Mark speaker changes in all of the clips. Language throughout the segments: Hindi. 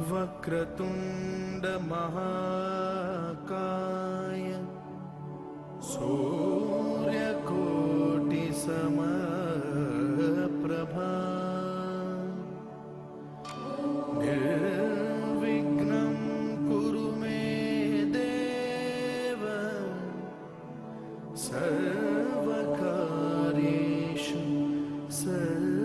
Speaker 1: वक्रतुंड महाकाय सूर्यकोटि समप्रभा निर्विघ्नं कुरु मे देव सर्वकार्येषु सर्वदा।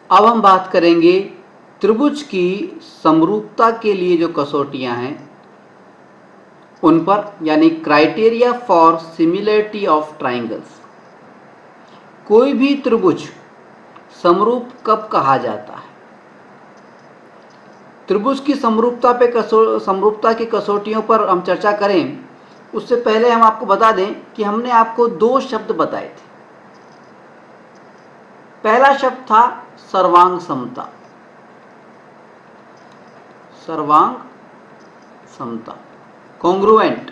Speaker 2: अब हम बात करेंगे त्रिभुज की समरूपता के लिए जो कसौटियां हैं उन पर, यानी criteria for similarity of triangles. कोई भी त्रिभुज समरूप कब कहा जाता है? त्रिभुज की समरूपता की कसौटियों पर हम चर्चा करें उससे पहले हम आपको बता दें कि हमने आपको दो शब्द बताए थे। पहला शब्द था सर्वांग समता। सर्वांग समता, कॉन्ग्रुएंट।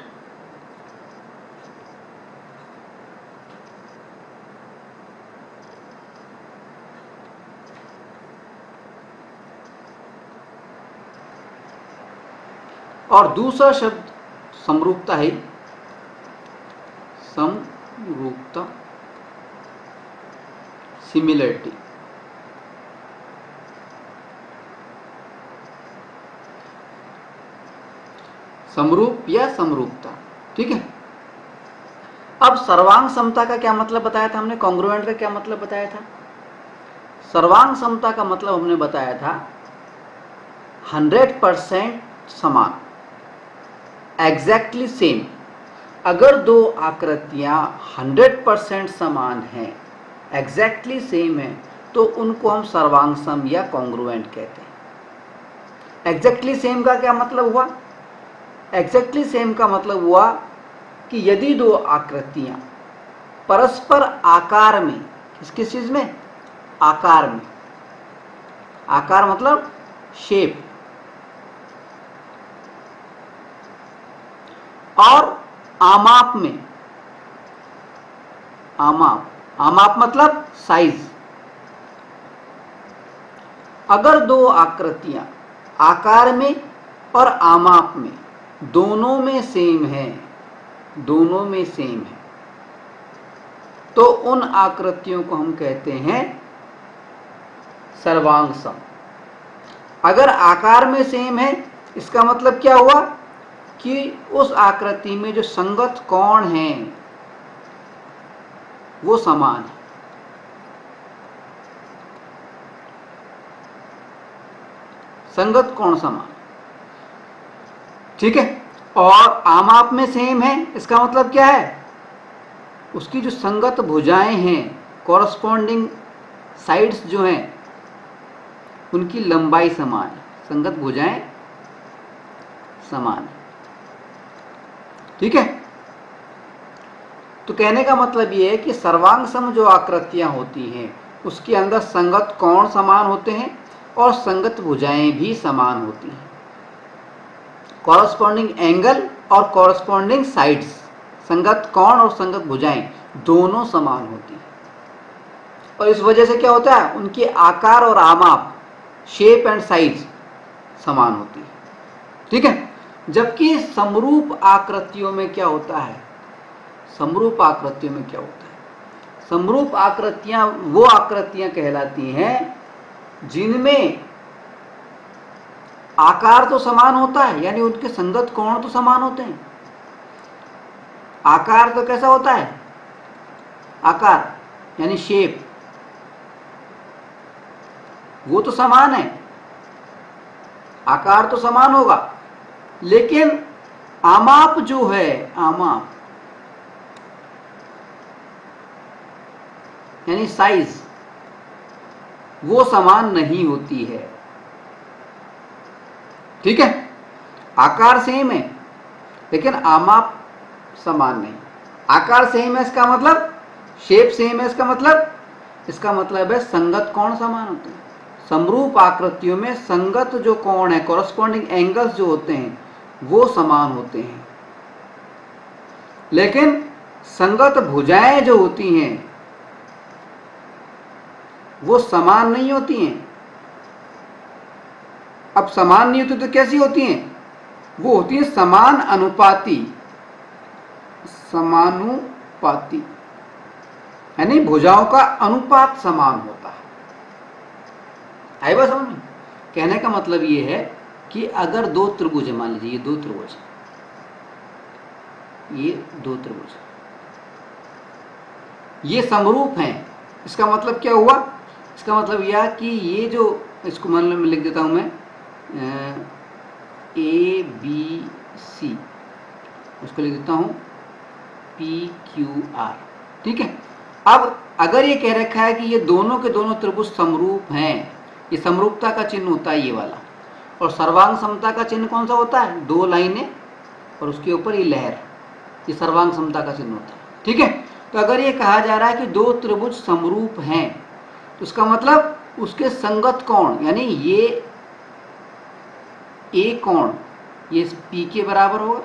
Speaker 2: और दूसरा शब्द समरूपता है, समरूपता, सिमिलरिटी। समरूप या समरूपता, ठीक है। अब सर्वांग समता का क्या मतलब बताया था हमने, कॉन्ग्रुएंट का क्या मतलब बताया था? सर्वांग समता का मतलब हमने बताया था 100% समान, एग्जैक्टली सेम। अगर दो आकृतियां 100% समान हैं, एग्जैक्टली सेम है, तो उनको हम सर्वांग सम या कॉन्ग्रुएंट कहते हैं। एग्जैक्टली सेम का क्या मतलब हुआ? एग्जैक्टली सेम का मतलब हुआ कि यदि दो आकृतियां परस्पर आकार में, किस चीज में? आकार में। आकार मतलब शेप, और आमाप में। आमाप मतलब साइज। अगर दो आकृतियां आकार में और आमाप में दोनों में सेम है, तो उन आकृतियों को हम कहते हैं सर्वांग सम। अगर आकार में सेम है, इसका मतलब क्या हुआ कि उस आकृति में जो संगत कोण हैं वो समान है। संगत कोण समान, ठीक है। और आमाप में सेम है, इसका मतलब क्या है, उसकी जो संगत भुजाएं हैं, कॉरस्पॉन्डिंग साइड्स जो हैं, उनकी लंबाई समान है, संगत भुजाएं समान है, ठीक है। तो कहने का मतलब ये है कि सर्वांग सम जो आकृतियां होती हैं उसके अंदर संगत कोण समान होते हैं और संगत भुजाएं भी समान होती हैं। कॉरस्पॉन्डिंग एंगल और कॉरस्पॉन्डिंग साइड्स, संगत कोण और संगत भुजाएं दोनों समान होती हैं। और इस वजह से क्या होता है, उनके आकार और आमाप, शेप एंड साइज समान होती है, ठीक है। जबकि समरूप आकृतियों में क्या होता है, समरूप आकृतियों में क्या होता है, समरूप आकृतियां वो आकृतियां कहलाती हैं जिनमें आकार तो समान होता है, यानी उनके संगत कोण तो समान होते हैं। आकार तो कैसा होता है, आकार यानी शेप, वो तो समान है, आकार तो समान होगा, लेकिन आमाप जो है, आमाप यानी साइज, वो समान नहीं होती है, ठीक है। आकार सेम है लेकिन आमाप समान नहीं। आकार सेम है इसका मतलब, शेप सेम है इसका मतलब है संगत कोण समान होते हैं। समरूप आकृतियों में संगत जो कोण है, कॉरस्पॉन्डिंग एंगल्स जो होते हैं वो समान होते हैं, लेकिन संगत भुजाएं जो होती हैं वो समान नहीं होती हैं। अब समान नहीं होती तो कैसी होती हैं, वो होती है समान अनुपाती, समानुपाती, यानी भुजाओं का अनुपात समान होता है। आई बात समझ में? कहने का मतलब ये है कि अगर दो त्रिभुज, मान लीजिए ये दो त्रिभुज, ये दो त्रिभुज, ये समरूप हैं, इसका मतलब क्या हुआ, इसका मतलब यह कि ये जो, इसको मान लो मैं लिख देता हूं मैं ए बी सी, उसको लिख देता हूं पी क्यू आर, ठीक है। अब अगर ये कह रखा है कि ये दोनों के दोनों त्रिभुज समरूप हैं, ये समरूपता का चिन्ह होता है ये वाला, और सर्वांग समता का चिन्ह कौन सा होता है, दो लाइनें और उसके ऊपर ये लहर, ये सर्वांग समता का चिन्ह होता है, ठीक है। तो अगर ये कहा जा रहा है कि दो त्रिभुज समरूप हैं, तो उसका मतलब उसके संगत कोण, यानी ये ए कोण ये इस पी के बराबर होगा,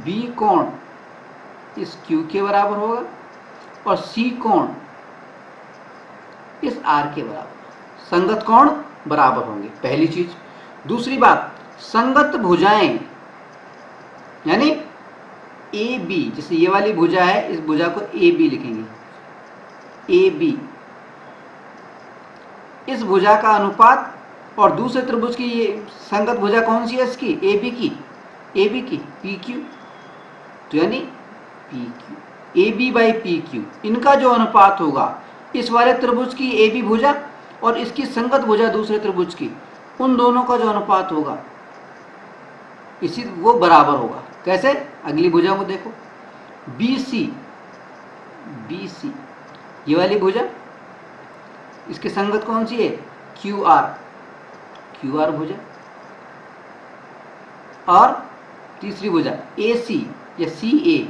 Speaker 2: बी कोण इस क्यू के बराबर होगा, और सी कोण इस आर के बराबर, संगत कोण बराबर होंगे, पहली चीज। दूसरी बात, संगत भुजाएं, यानी ए बी, जैसे ये वाली भुजा है, इस भुजा को ए बी लिखेंगे, ए बी, इस भुजा का अनुपात और दूसरे त्रिभुज की ये संगत भुजा कौन सी है इसकी, ए बी की पी क्यू, तो यानी P Q, A B by P Q, इनका जो अनुपात होगा इस वाले त्रिभुज की ए बी भुजा और इसकी संगत भुजा दूसरे त्रिभुज की, उन दोनों का जो अनुपात होगा इसी वो बराबर होगा। कैसे, अगली भुजा को देखो, बी सी, ये वाली भुजा, इसकी संगत कौन सी है, क्यू आर भुजा, और तीसरी भुजा ए सी या सी ए,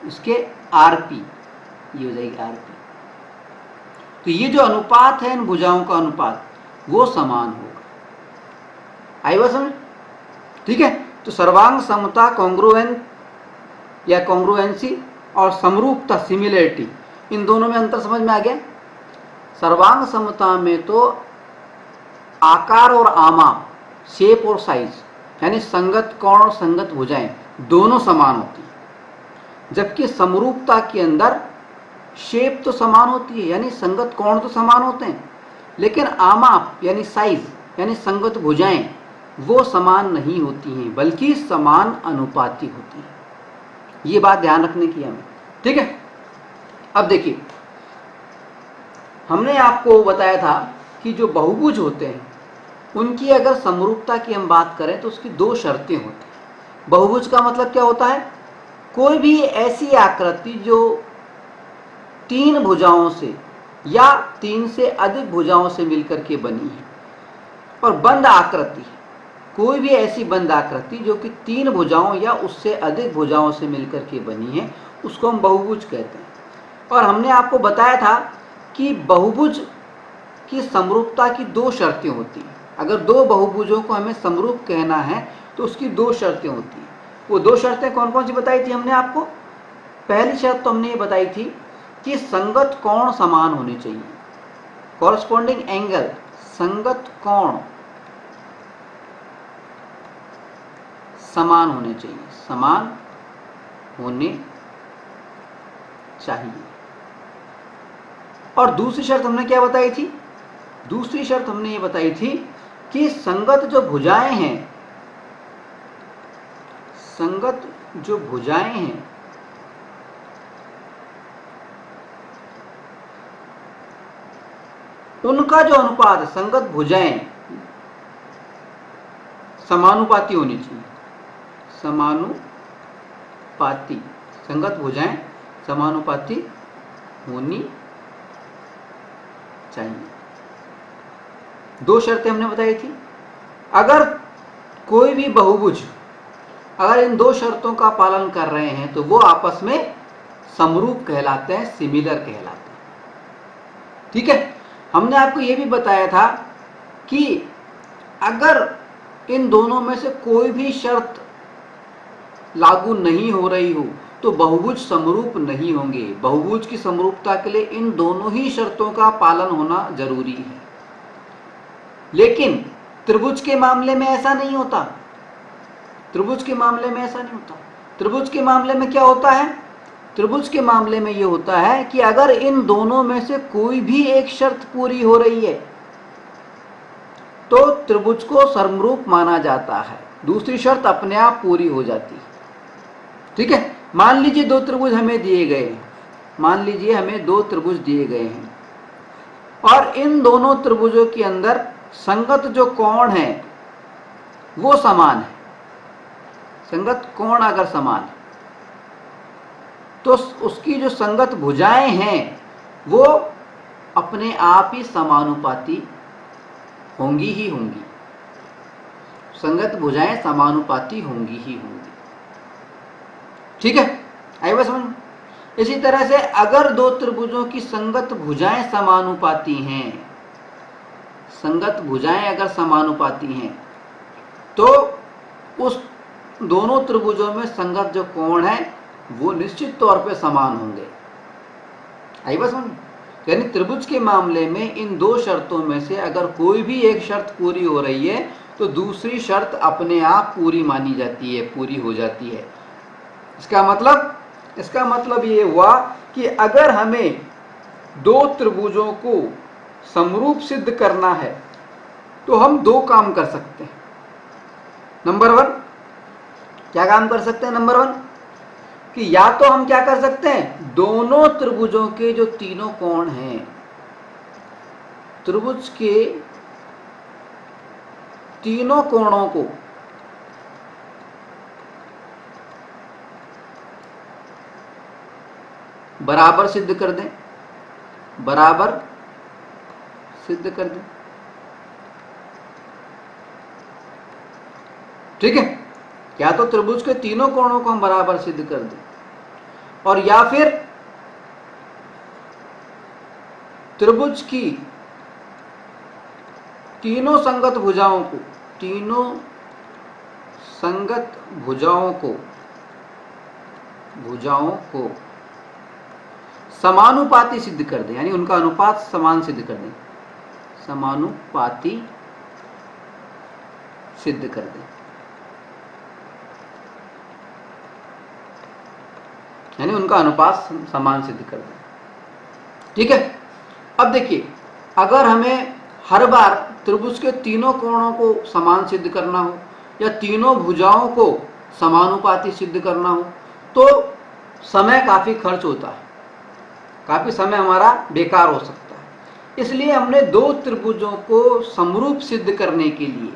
Speaker 2: इसके आर पी, ये हो जाएगी आर पी। तो ये जो अनुपात है इन भुजाओं का अनुपात वो समान होगा। आई बात समझ, ठीक है। तो सर्वांग समता, कॉन्ग्रुएंट या कॉन्ग्रुएंसी और समरूपता, सिमिलरिटी, इन दोनों में अंतर समझ में आ गया। सर्वांग समता में तो आकार और आमाप, शेप और साइज, यानी संगत कोण और संगत भुजाएं दोनों समान होती हैं, जबकि समरूपता के अंदर शेप तो समान होती है, यानी संगत कोण तो समान होते हैं, लेकिन आमाप यानी साइज, यानी संगत भुजाएं वो समान नहीं होती हैं, बल्कि समान अनुपाती होती हैं। ये बात ध्यान रखने की हमें, ठीक है। अब देखिए, हमने आपको बताया था कि जो बहुभुज होते हैं उनकी अगर समरूपता की हम बात करें तो उसकी दो शर्तें होती हैं। बहुभुज का मतलब क्या होता है? कोई भी ऐसी आकृति जो तीन भुजाओं से या तीन से अधिक भुजाओं से मिलकर के बनी है। और बंद आकृति, कोई भी ऐसी बंद आकृति जो कि तीन भुजाओं या उससे अधिक भुजाओं से मिलकर के बनी है, उसको हम बहुभुज कहते हैं। और हमने आपको बताया था कि बहुभुज की समरूपता की दो शर्तें होती हैं। अगर दो बहुभुजों को हमें समरूप कहना है तो उसकी दो शर्तें होती हैं। वो दो शर्तें कौन कौन सी बताई थी हमने आपको? पहली शर्त तो हमने ये बताई थी कि संगत कोण समान होने चाहिए, कॉरस्पॉन्डिंग एंगल, संगत कोण समान होने चाहिए, समान होने चाहिए। और दूसरी शर्त हमने क्या बताई थी? दूसरी शर्त हमने ये बताई थी कि संगत जो भुजाएं हैं, संगत जो भुजाएं हैं उनका जो अनुपात, संगत भुजाएं समानुपाती होनी चाहिए, समानुपाती, संगत भुजाएं समानुपाती होनी चाहिए। दो शर्तें हमने बताई थी। अगर कोई भी बहुभुज अगर इन दो शर्तों का पालन कर रहे हैं तो वो आपस में समरूप कहलाते हैं, सिमिलर कहलाते हैं। ठीक है। हमने आपको ये भी बताया था कि अगर इन दोनों में से कोई भी शर्त लागू नहीं हो रही हो तो बहुभुज समरूप नहीं होंगे। बहुभुज की समरूपता के लिए इन दोनों ही शर्तों का पालन होना जरूरी है। लेकिन त्रिभुज के मामले में ऐसा नहीं होता। त्रिभुज के मामले में ऐसा नहीं होता। त्रिभुज के मामले में क्या होता है? त्रिभुज के मामले में ये होता है कि अगर इन दोनों में से कोई भी एक शर्त पूरी हो रही है तो त्रिभुज को समरूप माना जाता है, दूसरी शर्त अपने आप पूरी हो जाती है। ठीक है। मान लीजिए दो त्रिभुज हमें दिए गए हैं, मान लीजिए हमें दो त्रिभुज दिए गए हैं और इन दोनों त्रिभुजों के अंदर संगत जो कोण है वो समान है। संगत कोण अगर समान है तो उसकी जो संगत भुजाएं हैं वो अपने आप ही समानुपाती होंगी ही होंगी। संगत भुजाएं समानुपाती होंगी ही होंगी। ठीक है, आई बात समझ? इसी तरह से अगर दो त्रिभुजों की संगत भुजाएं समानुपाती हैं, संगत भुजाएं अगर समानुपाती हैं तो उस दोनों त्रिभुजों में संगत जो कोण है वो निश्चित तौर पे समान होंगे। आई बात समझ? यानी त्रिभुज के मामले में इन दो शर्तों में से अगर कोई भी एक शर्त पूरी हो रही है तो दूसरी शर्त अपने आप पूरी मानी जाती है, पूरी हो जाती है। इसका मतलब ये हुआ कि अगर हमें दो त्रिभुजों को समरूप सिद्ध करना है तो हम दो काम कर सकते हैं। नंबर वन, क्या काम कर सकते हैं? नंबर वन कि या तो हम क्या कर सकते हैं, दोनों त्रिभुजों के जो तीनों कोण हैं, त्रिभुज के तीनों कोणों को बराबर सिद्ध कर दें, बराबर सिद्ध कर दें। ठीक है। या तो त्रिभुज के तीनों कोणों को हम बराबर सिद्ध कर दें और या फिर त्रिभुज की तीनों संगत भुजाओं को, तीनों संगत भुजाओं को समानुपाती सिद्ध कर दें, यानी उनका अनुपात समान सिद्ध कर दें, समानुपाती सिद्ध कर दें, यानी उनका अनुपात समान सिद्ध कर दें। ठीक है। अब देखिए, अगर हमें हर बार त्रिभुज के तीनों कोणों को समान सिद्ध करना हो या तीनों भुजाओं को समानुपाती सिद्ध करना हो तो समय काफी खर्च होता है, काफी समय हमारा बेकार हो सकता है। इसलिए हमने दो त्रिभुजों को समरूप सिद्ध करने के लिए,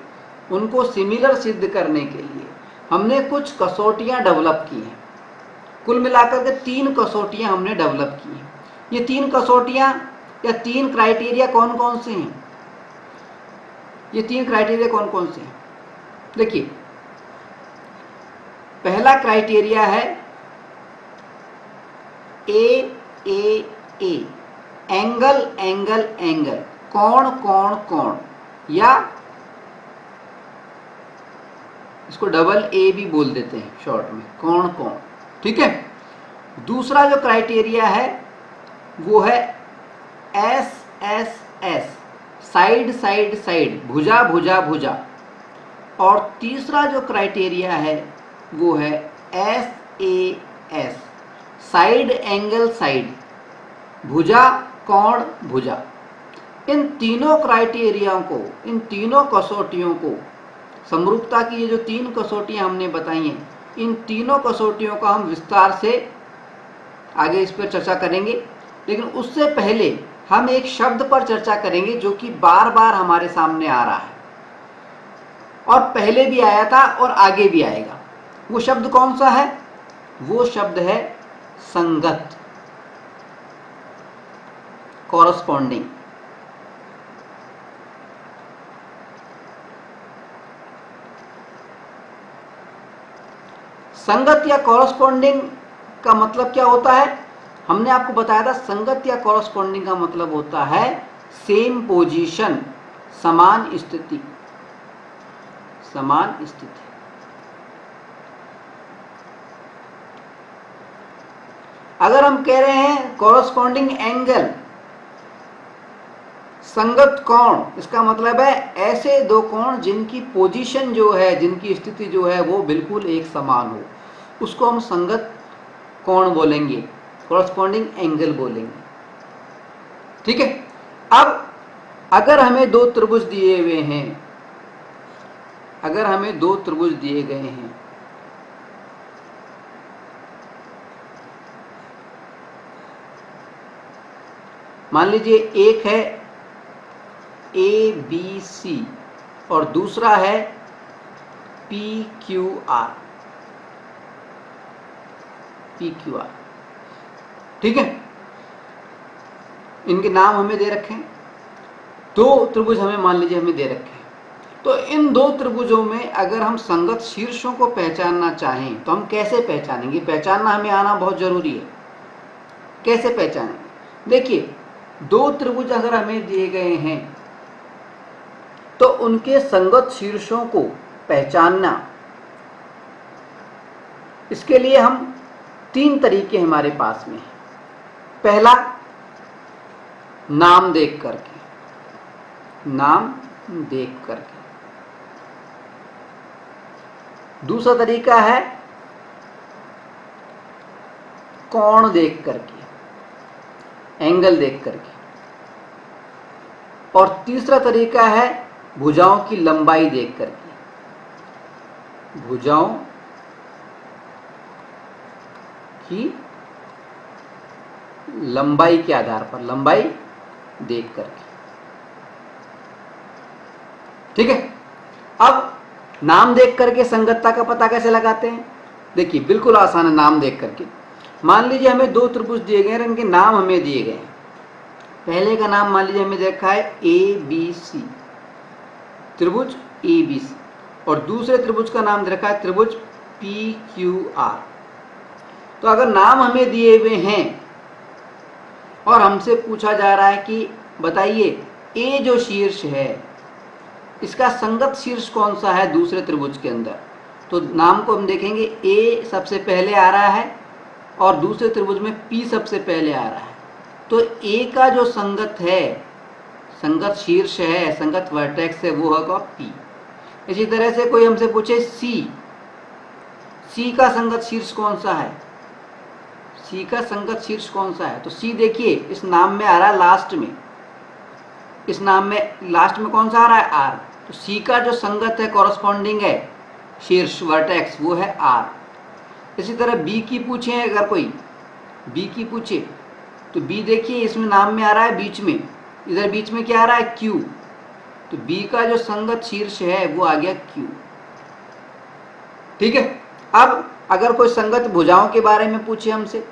Speaker 2: उनको सिमिलर सिद्ध करने के लिए हमने कुछ कसौटियां डेवलप की हैं। कुल मिलाकर के 3 कसौटियां हमने डेवलप की हैं। ये 3 कसौटियां या 3 क्राइटेरिया कौन कौन से हैं? ये 3 क्राइटेरिया कौन कौन से हैं? देखिए, पहला क्राइटेरिया है ए, एंगल एंगल एंगल, कोण कोण कोण, या इसको डबल ए भी बोल देते हैं शॉर्ट में, कोण कोण। ठीक है। दूसरा जो क्राइटेरिया है वो है S S S, side side side, भुजा भुजा भुजा। और तीसरा जो क्राइटेरिया है वो है S A S, side angle side, भुजा कोण भुजा। इन तीनों क्राइटेरियाओं को, इन तीनों कसौटियों को, समरूपता की ये जो 3 कसौटियां हमने बताई हैं, इन तीनों कसौटियों का हम विस्तार से आगे इस पर चर्चा करेंगे। लेकिन उससे पहले हम एक शब्द पर चर्चा करेंगे जो कि बार बार हमारे सामने आ रहा है, और पहले भी आया था और आगे भी आएगा। वो शब्द कौन सा है? वो शब्द है संगत, कॉरस्पॉन्डिंग। संगत या कॉरस्पॉन्डिंग का मतलब क्या होता है? हमने आपको बताया था, संगत या कॉरस्पॉन्डिंग का मतलब होता है सेम पोजीशन, समान स्थिति, समान स्थिति। अगर हम कह रहे हैं कॉरस्पॉन्डिंग एंगल, संगत कोण, इसका मतलब है ऐसे दो कोण जिनकी पोजीशन जो है, जिनकी स्थिति जो है वो बिल्कुल एक समान हो, उसको हम संगत कोण बोलेंगे, कॉरस्पॉन्डिंग एंगल बोलेंगे। ठीक है। अब अगर हमें 2 त्रिभुज दिए हुए हैं, अगर हमें 2 त्रिभुज दिए गए हैं, मान लीजिए एक है ए बी सी और दूसरा है P Q R, P Q R. ठीक है। इनके नाम हमें दे रखे हैं, 2 त्रिभुज हमें मान लीजिए हमें दे रखे हैं। तो इन 2 त्रिभुजों में अगर हम संगत शीर्षों को पहचानना चाहें तो हम कैसे पहचानेंगे? पहचानना हमें आना बहुत जरूरी है। कैसे पहचानेंगे? देखिए, 2 त्रिभुज अगर हमें दिए गए हैं तो उनके संगत शीर्षों को पहचानना, इसके लिए हम 3 तरीके हमारे पास में हैं। पहला, नाम देख करके, नाम देख करके। दूसरा तरीका है कोण देख करके, एंगल देख करके। और तीसरा तरीका है भुजाओं की लंबाई देख करके, भुजाओं की लंबाई के आधार पर, लंबाई देख करके। ठीक है। अब नाम देख करके संगतता का पता कैसे लगाते हैं? देखिए, बिल्कुल आसान है। नाम देख करके, मान लीजिए हमें 2 त्रिभुज दिए गए हैं, इनके नाम हमें दिए गए हैं। पहले का नाम मान लीजिए हमें देखा है ए बी सी, त्रिभुज ए बी सी, और दूसरे त्रिभुज का नाम दे रखा है त्रिभुज पी क्यू आर। तो अगर नाम हमें दिए हुए हैं और हमसे पूछा जा रहा है कि बताइए ए जो शीर्ष है इसका संगत शीर्ष कौन सा है दूसरे त्रिभुज के अंदर, तो नाम को हम देखेंगे, ए सबसे पहले आ रहा है और दूसरे त्रिभुज में पी सबसे पहले आ रहा है। तो ए का जो संगत है, संगत शीर्ष है, संगत वर्टेक्स है, वो होगा पी। इसी तरह से कोई हमसे पूछे सी, सी का संगत शीर्ष कौन सा है, सी का संगत शीर्ष कौन सा है, तो सी देखिए इस नाम में आ रहा है लास्ट में, इस नाम में लास्ट में कौन सा आ रहा है, आर। तो सी का जो संगत है, कॉरस्पॉन्डिंग है शीर्ष वर्टेक्स, वो है आर। इसी तरह बी की पूछे अगर कोई, बी की पूछे तो बी देखिए इसमें नाम में आ रहा है बीच में, इधर बीच में क्या आ रहा है, Q, तो B का जो संगत शीर्ष है वो आ गया Q। ठीक है। अब अगर कोई संगत भुजाओं के बारे में पूछे हमसे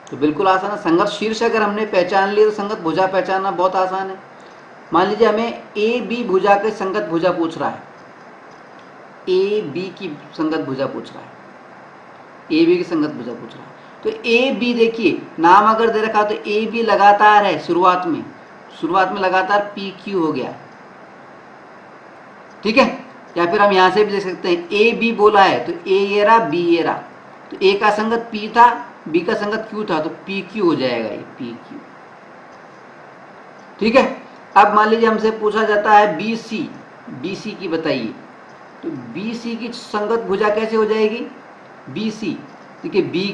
Speaker 2: तो बिल्कुल आसान है। संगत शीर्ष अगर हमने पहचान लिया तो संगत भुजा पहचानना बहुत आसान है। मान लीजिए हमें ए बी भुजा के संगत भुजा पूछ रहा है, ए बी की संगत भुजा पूछ रहा है, ए बी की संगत भुजा पूछ रहा है, तो ए बी देखिए नाम अगर दे रखा तो ए बी लगातार है, शुरुआत में लगातार पी क्यू हो गया। ठीक है। या फिर हम यहां से भी देख सकते हैं ए बी बोला है तो ए ये रहा, बी ये रहा, तो ए का संगत पी था, बी का संगत क्यू था, तो पी क्यू हो जाएगा ये पी क्यू। ठीक है। अब मान लीजिए हमसे पूछा जाता है बी सी की बताइए, तो बी सी की संगत भुजा कैसे हो जाएगी, बी सी, देखिए बी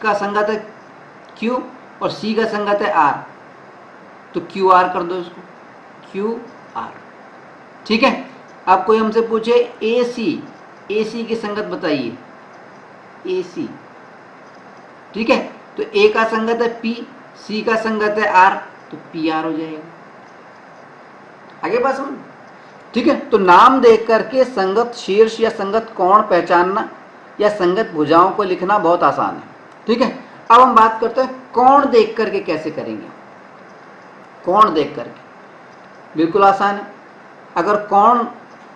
Speaker 2: का संगत है क्यू और सी का संगत है आर, तो क्यू आर कर दो इसको, क्यू आर। ठीक है। अब कोई हमसे पूछे ए सी की संगत बताइए, ए सी। ठीक है। तो ए का संगत है पी, सी का संगत है आर, तो पी आर हो जाएगा। आगे बात समझ। ठीक है। तो नाम देख करके संगत शीर्ष या संगत कोण पहचानना या संगत भुजाओं को लिखना बहुत आसान है। ठीक है। अब हम बात करते हैं कोण देख करके कैसे करेंगे। कोण देख करके बिल्कुल आसान है। अगर कोण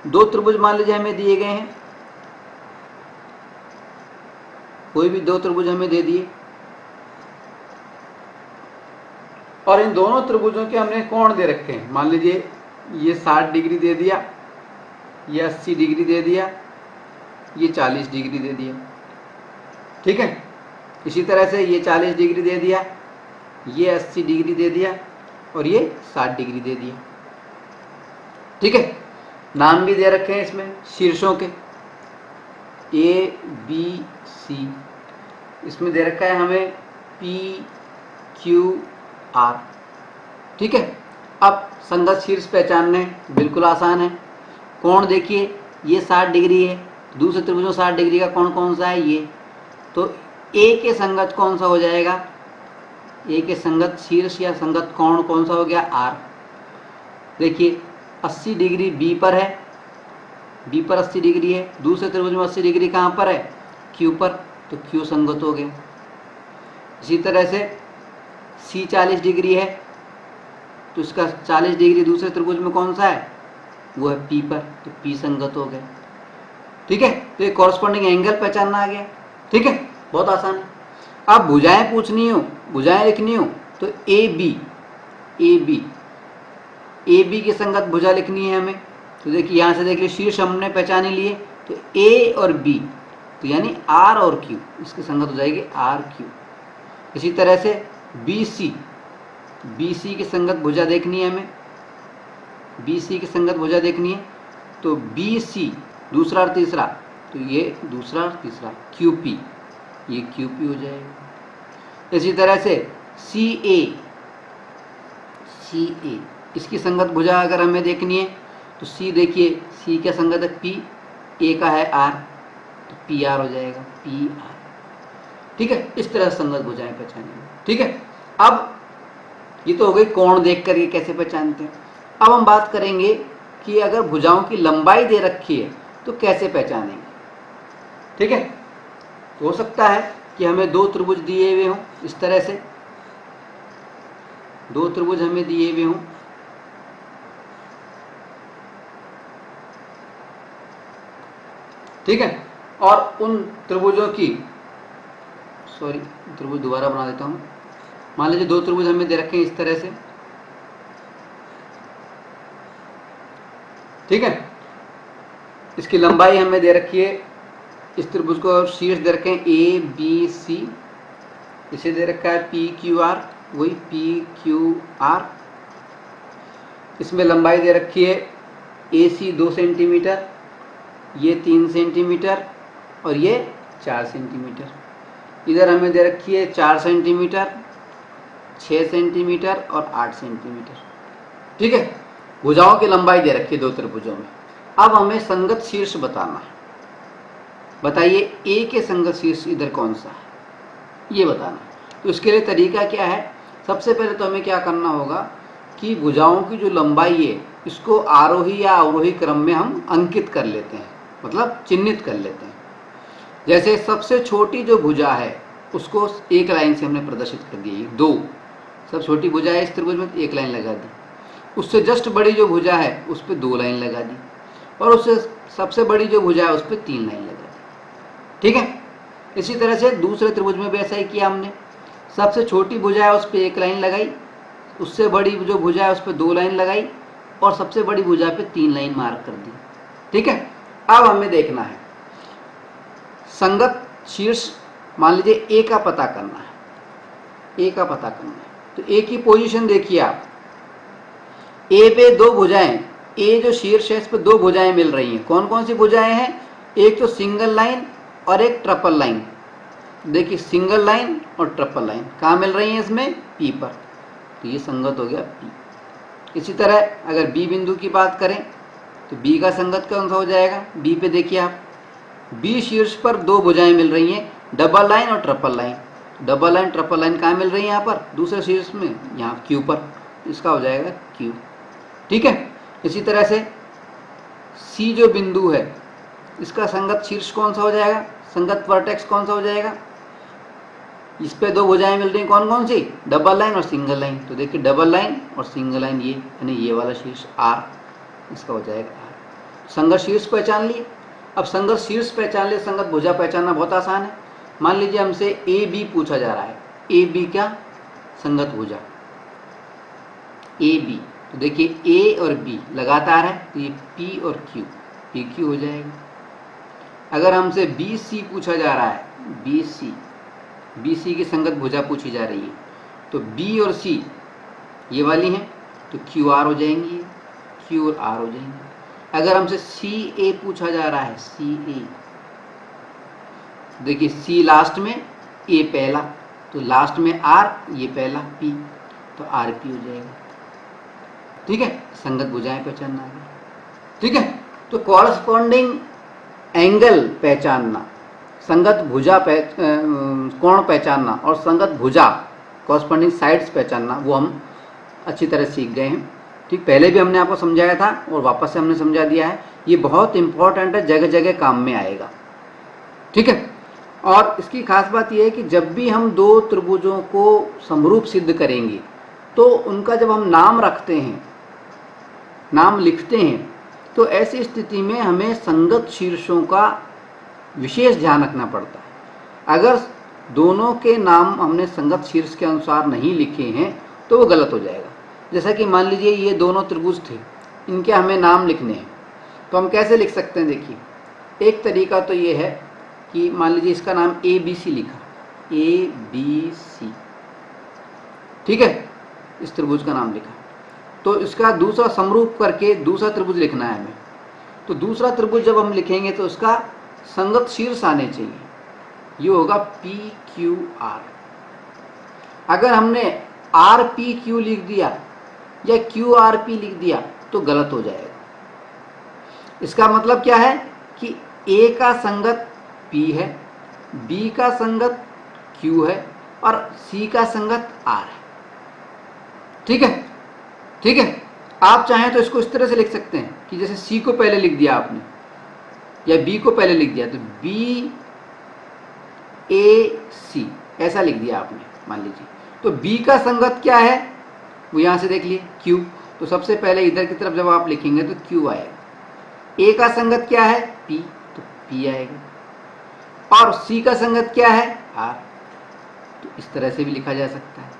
Speaker 2: दो त्रिभुज मान लीजिए हमें दिए गए हैं, कोई भी दो त्रिभुज हमें दे दिए और इन दोनों त्रिभुजों के हमने कोण दे रखे हैं, मान लीजिए ये 60 डिग्री दे दिया, ये 80 डिग्री दे दिया, ये 40 डिग्री दे दिया। ठीक है। इसी तरह से ये 40 डिग्री दे दिया, ये 80 डिग्री दे दिया और ये 60 डिग्री दे दिया। ठीक है। नाम भी दे रखे हैं इसमें शीर्षों के, ए बी सी, इसमें दे रखा है हमें पी क्यू आर। ठीक है। अब संगत शीर्ष पहचानने बिल्कुल आसान है। कोण देखिए ये 60 डिग्री है, दूसरे त्रिभुज में 60 डिग्री का कोण कौन सा है, ये, तो ए के संगत कौन सा हो जाएगा, ए के संगत शीर्ष या संगत कोण कौन सा हो गया, आर। देखिए 80 डिग्री बी पर है, बी पर 80 डिग्री है, दूसरे त्रिभुज में 80 डिग्री कहाँ पर है, क्यू पर, तो क्यू संगत हो गया। इसी तरह से सी 40 डिग्री है, तो इसका 40 डिग्री दूसरे त्रिभुज में कौन सा है, वो है पी पर, तो पी संगत हो गया। ठीक है। तो ये कॉरस्पॉन्डिंग एंगल पहचानना आ गया। ठीक है। बहुत आसान है। अब भुजाएं पूछनी हो, भुजाएं लिखनी हो, तो ए बी की संगत भुजा लिखनी है हमें। तो देखिए यहाँ से देखिए शीर्ष हमने पहचान ही लिए, तो ए और बी, तो यानी आर और क्यू, इसकी संगत हो जाएगी आर क्यू। इसी तरह से बी सी की संगत भुजा देखनी है हमें, बी सी की संगत भुजा देखनी है, तो बी सी दूसरा और तीसरा, तो ये दूसरा और तीसरा, क्यू पी, ये क्यू पी हो जाएगा। इसी तरह से सी ए, इसकी संगत भुजा अगर हमें देखनी है, तो सी देखिए सी का संगत है पी, ए का है आर, तो पी आर हो जाएगा, पी आर। ठीक है। इस तरह संगत भुजाएं पहचानेंगे। ठीक है। अब ये तो हो गई कोण देख करके कैसे पहचानते हैं। अब हम बात करेंगे कि अगर भुजाओं की लंबाई दे रखी है तो कैसे पहचानेंगे। ठीक है। तो हो सकता है कि हमें दो त्रिभुज दिए हुए हों, इस तरह से दो त्रिभुज हमें दिए हुए हों, ठीक है, और उन त्रिभुजों की, सॉरी त्रिभुज दोबारा बना देता हूं। मान लीजिए दो त्रिभुज हमें दे रखे हैं इस तरह से, ठीक है, इसकी लंबाई हमें दे रखी है, इस त्रिभुज को शीर्ष दे रखे हैं ए बी सी, इसे दे रखा है पी क्यू आर, वही पी क्यू आर। इसमें लंबाई दे रखी है ए सी 2 सेंटीमीटर, ये 3 सेंटीमीटर और ये 4 सेंटीमीटर। इधर हमें दे रखी है 4 सेंटीमीटर, 6 सेंटीमीटर और 8 सेंटीमीटर। ठीक है, भुजाओं की लंबाई दे रखी है दो त्रिभुजों में। अब हमें संगत शीर्ष बताना है। बताइए ए के संगत शीर्ष इधर कौन सा है, ये बताना है। तो इसके लिए तरीका क्या है, सबसे पहले तो हमें क्या करना होगा कि कि भुजाओं की जो लंबाई है इसको आरोही या अवरोही क्रम में हम अंकित कर लेते हैं, मतलब चिन्हित कर लेते हैं। जैसे सबसे छोटी जो भुजा है उसको एक लाइन से हमने प्रदर्शित कर दिया, दो सबसे छोटी भुजा है इस त्रिभुज में, तो एक लाइन लगा दी। उससे जस्ट बड़ी जो भुजा है उस पर 2 लाइन लगा दी, और उससे सबसे बड़ी जो भुजा है उस पर 3 लाइन लगा दी। ठीक है, इसी तरह से दूसरे त्रिभुज में भी ऐसा ही किया हमने। सबसे छोटी भुजा है उस पर 1 लाइन लगाई, उससे बड़ी जो भुजा है उस पर 2 लाइन लगाई, और सबसे बड़ी भुजा पे 3 लाइन मार्क कर दी। ठीक है, अब हमें देखना है संगत शीर्ष, मान लीजिए ए का पता करना है, ए का पता करना है। तो ए की पोजीशन देखिए आप, ए पे 2 भुजाएं, ए जो शीर्ष है इस पे 2 भुजाएं मिल रही हैं। कौन कौन सी भुजाएं हैं? एक तो सिंगल लाइन और एक ट्रिपल लाइन। देखिए सिंगल लाइन और ट्रिपल लाइन कहाँ मिल रही हैं? इसमें पी पर, तो ये संगत हो गया पी। इसी तरह अगर बी बिंदु की बात करें तो बी का संगत कौन सा हो जाएगा? बी पे देखिए आप, बी शीर्ष पर 2 भुजाएं मिल रही हैं, डबल लाइन और triple line. Double line triple line कहाँ मिल रही है? यहाँ पर दूसरे शीर्ष में, यहाँ क्यू पर, इसका हो जाएगा क्यू। ठीक है, इसी तरह से सी जो बिंदु है इसका संगत शीर्ष कौन सा हो जाएगा? संगत वर्टेक्स कौन सा हो जाएगा? इस पे 2 भुजाएं मिल रही हैं, कौन कौन सी? डबल लाइन और सिंगल लाइन। तो देखिए डबल लाइन और सिंगल लाइन, ये यानी ये वाला शीर्ष आर, इसका हो जाएगा आर। संगत शीर्ष पहचान लिए। अब संगत शीर्ष पहचान लिए, संगत भुजा पहचानना बहुत आसान है। मान लीजिए हमसे ए बी पूछा जा रहा है, ए बी क्या? संगत भुजा ए बी। तो देखिए ए और बी लगातार है, तो ये पी और क्यू, पी क्यू हो जाएगा। अगर हमसे बी सी पूछा जा रहा है, बी सी की संगत भुजा पूछी जा रही है, तो बी और सी ये वाली हैं, तो क्यू आर हो जाएंगी, क्यू और आर हो जाएंगी। अगर हमसे सी ए पूछा जा रहा है, सी ए, देखिए सी लास्ट में, ए पहला, तो लास्ट में आर, ये पहला पी, तो आर पी हो जाएगा। ठीक है, संगत भुजाएं पहचानना है। ठीक है, तो कॉरस्पॉन्डिंग एंगल पहचानना, संगत भुजा कोण पहचानना और संगत भुजा कॉरस्पॉन्डिंग साइड्स पहचानना, वो हम अच्छी तरह सीख गए हैं। ठीक, पहले भी हमने आपको समझाया था और वापस से हमने समझा दिया है। ये बहुत इंपॉर्टेंट है, जगह जगह काम में आएगा। ठीक है, और इसकी खास बात यह है कि जब भी हम 2 त्रिभुजों को समरूप सिद्ध करेंगे तो उनका जब हम नाम रखते हैं, नाम लिखते हैं, तो ऐसी स्थिति में हमें संगत शीर्षों का विशेष ध्यान रखना पड़ता है। अगर दोनों के नाम हमने संगत शीर्ष के अनुसार नहीं लिखे हैं तो वो गलत हो जाएगा। जैसा कि मान लीजिए ये दोनों त्रिभुज थे, इनके हमें नाम लिखने हैं, तो हम कैसे लिख सकते हैं? देखिए, एक तरीका तो ये है कि मान लीजिए इसका नाम ए बी सी लिखा, ए बी सी। ठीक है, इस त्रिभुज का नाम लिखा, तो इसका दूसरा समरूप करके दूसरा त्रिभुज लिखना है हमें। तो दूसरा त्रिभुज जब हम लिखेंगे तो उसका संगत शीर्ष आने चाहिए, ये होगा पी क्यू आर। अगर हमने आर पी क्यू लिख दिया या क्यू आर पी लिख दिया तो गलत हो जाएगा। इसका मतलब क्या है कि ए का संगत पी है, बी का संगत क्यू है और सी का संगत आर है। ठीक है, ठीक है, आप चाहें तो इसको इस तरह से लिख सकते हैं कि जैसे सी को पहले लिख दिया आपने या बी को पहले लिख दिया, तो बी ए सी ऐसा लिख दिया आपने मान लीजिए। तो बी का संगत क्या है वो यहां से देख लिए, क्यू। तो सबसे पहले इधर की तरफ जब आप लिखेंगे तो क्यू आएगा। ए का संगत क्या है? पी, तो पी आएगा। और सी का संगत क्या है? आर। तो इस तरह से भी लिखा जा सकता है।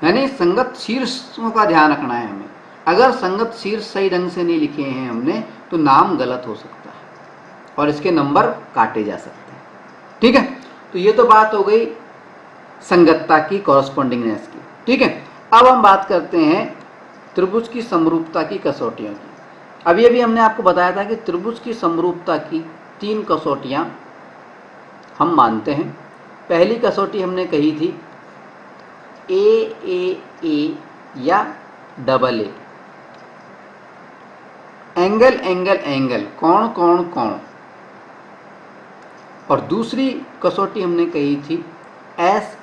Speaker 2: यानी संगत शीर्षों का ध्यान रखना है हमें। अगर संगत शीर्ष सही ढंग से नहीं लिखे हैं हमने तो नाम गलत हो सकता है और इसके नंबर काटे जा सकते हैं। ठीक है, तो ये तो बात हो गई संगतता की, कॉरस्पॉन्डिंगनेस की। ठीक है, अब हम बात करते हैं त्रिभुज की समरूपता की कसौटियों की। अभी अभी हमने आपको बताया था कि त्रिभुज की समरूपता की 3 कसौटियां हम मानते हैं। पहली कसौटी हमने कही थी ए या double A, angle angle angle, कोण कोण कोण। और दूसरी कसौटी हमने कही थी एस,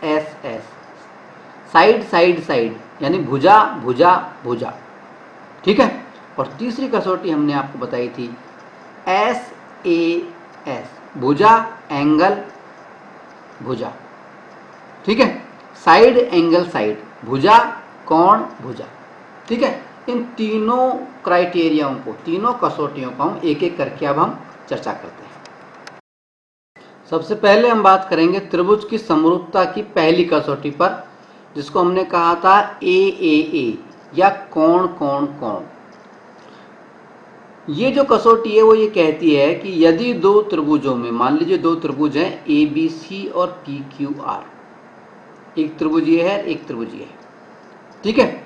Speaker 2: साइड साइड साइड, यानी भुजा भुजा भुजा। ठीक है। और तीसरी कसौटी हमने आपको बताई थी SAS, भुजा एंगल भुजा। ठीक है। साइड एंगल साइड, भुजा कोण भुजा। ठीक है। इन तीनों क्राइटेरियाओं को, तीनों कसौटियों को हम एक एक करके अब हम चर्चा करते हैं। सबसे पहले हम बात करेंगे त्रिभुज की समरूपता की पहली कसौटी पर, जिसको हमने कहा था AAA या कोण कोण कोण। ये जो कसौटी है वो ये कहती है कि यदि दो त्रिभुजों में, मान लीजिए दो त्रिभुज हैं ABC और PQR, एक त्रिभुज ये है, एक त्रिभुज ये है। ठीक है।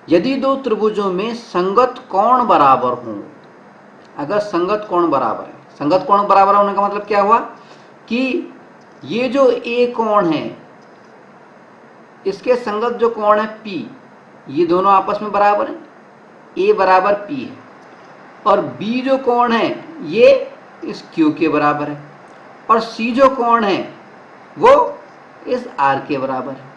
Speaker 2: यदि दो त्रिभुजों में संगत कोण बराबर हों, अगर संगत कोण बराबर है, संगत कोण बराबर होने का मतलब क्या हुआ कि ये जो A कोण है, इसके संगत जो कोण है P, ये दोनों आपस में बराबर है, A बराबर P है, और B जो कोण है ये इस Q के बराबर है, और C जो कोण है वो इस R के बराबर है।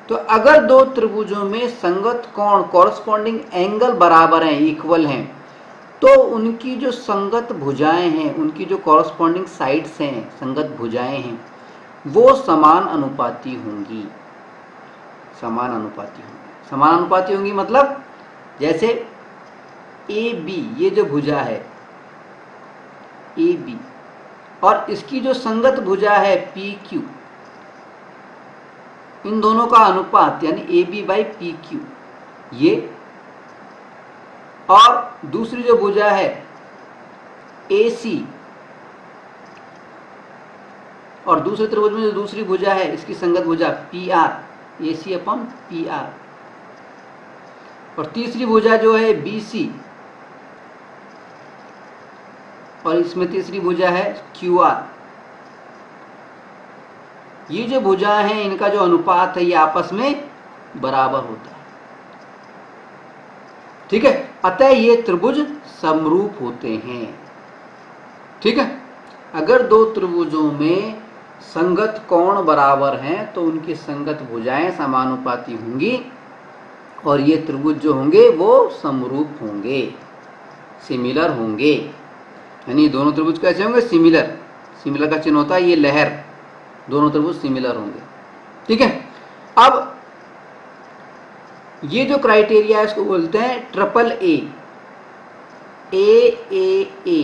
Speaker 2: तो अगर दो त्रिभुजों में संगत कोण, कॉरस्पॉन्डिंग एंगल बराबर हैं, इक्वल हैं, तो उनकी जो संगत भुजाएं हैं, उनकी जो कॉरस्पॉन्डिंग साइड्स हैं, संगत भुजाएं हैं, वो समान अनुपाती होंगी। समान अनुपाती होंगी। समान अनुपाती होंगी मतलब जैसे AB, ये जो भुजा है AB, और इसकी जो संगत भुजा है PQ, इन दोनों का अनुपात यानी AB/PQ ये, और दूसरी जो भुजा है AC, और दूसरे त्रिभुज में जो दूसरी भुजा है इसकी संगत भुजा PR, AC/PR, और तीसरी भुजा जो है BC, और इसमें तीसरी भुजा है QR। ये जो भुजाएं हैं इनका जो अनुपात है ये आपस में बराबर होता है। ठीक है। अतः ये त्रिभुज समरूप होते हैं। ठीक है। अगर दो त्रिभुजों में संगत कोण बराबर हैं तो उनकी संगत भुजाएं समानुपाती होंगी, और ये त्रिभुज जो होंगे वो समरूप होंगे, सिमिलर होंगे। यानी दोनों त्रिभुज कैसे होंगे? सिमिलर। सिमिलर का चिन्ह होता है ये लहर, दोनों त्रिभुज सिमिलर होंगे। ठीक है। अब ये जो क्राइटेरिया है इसको बोलते हैं triple A, AAA,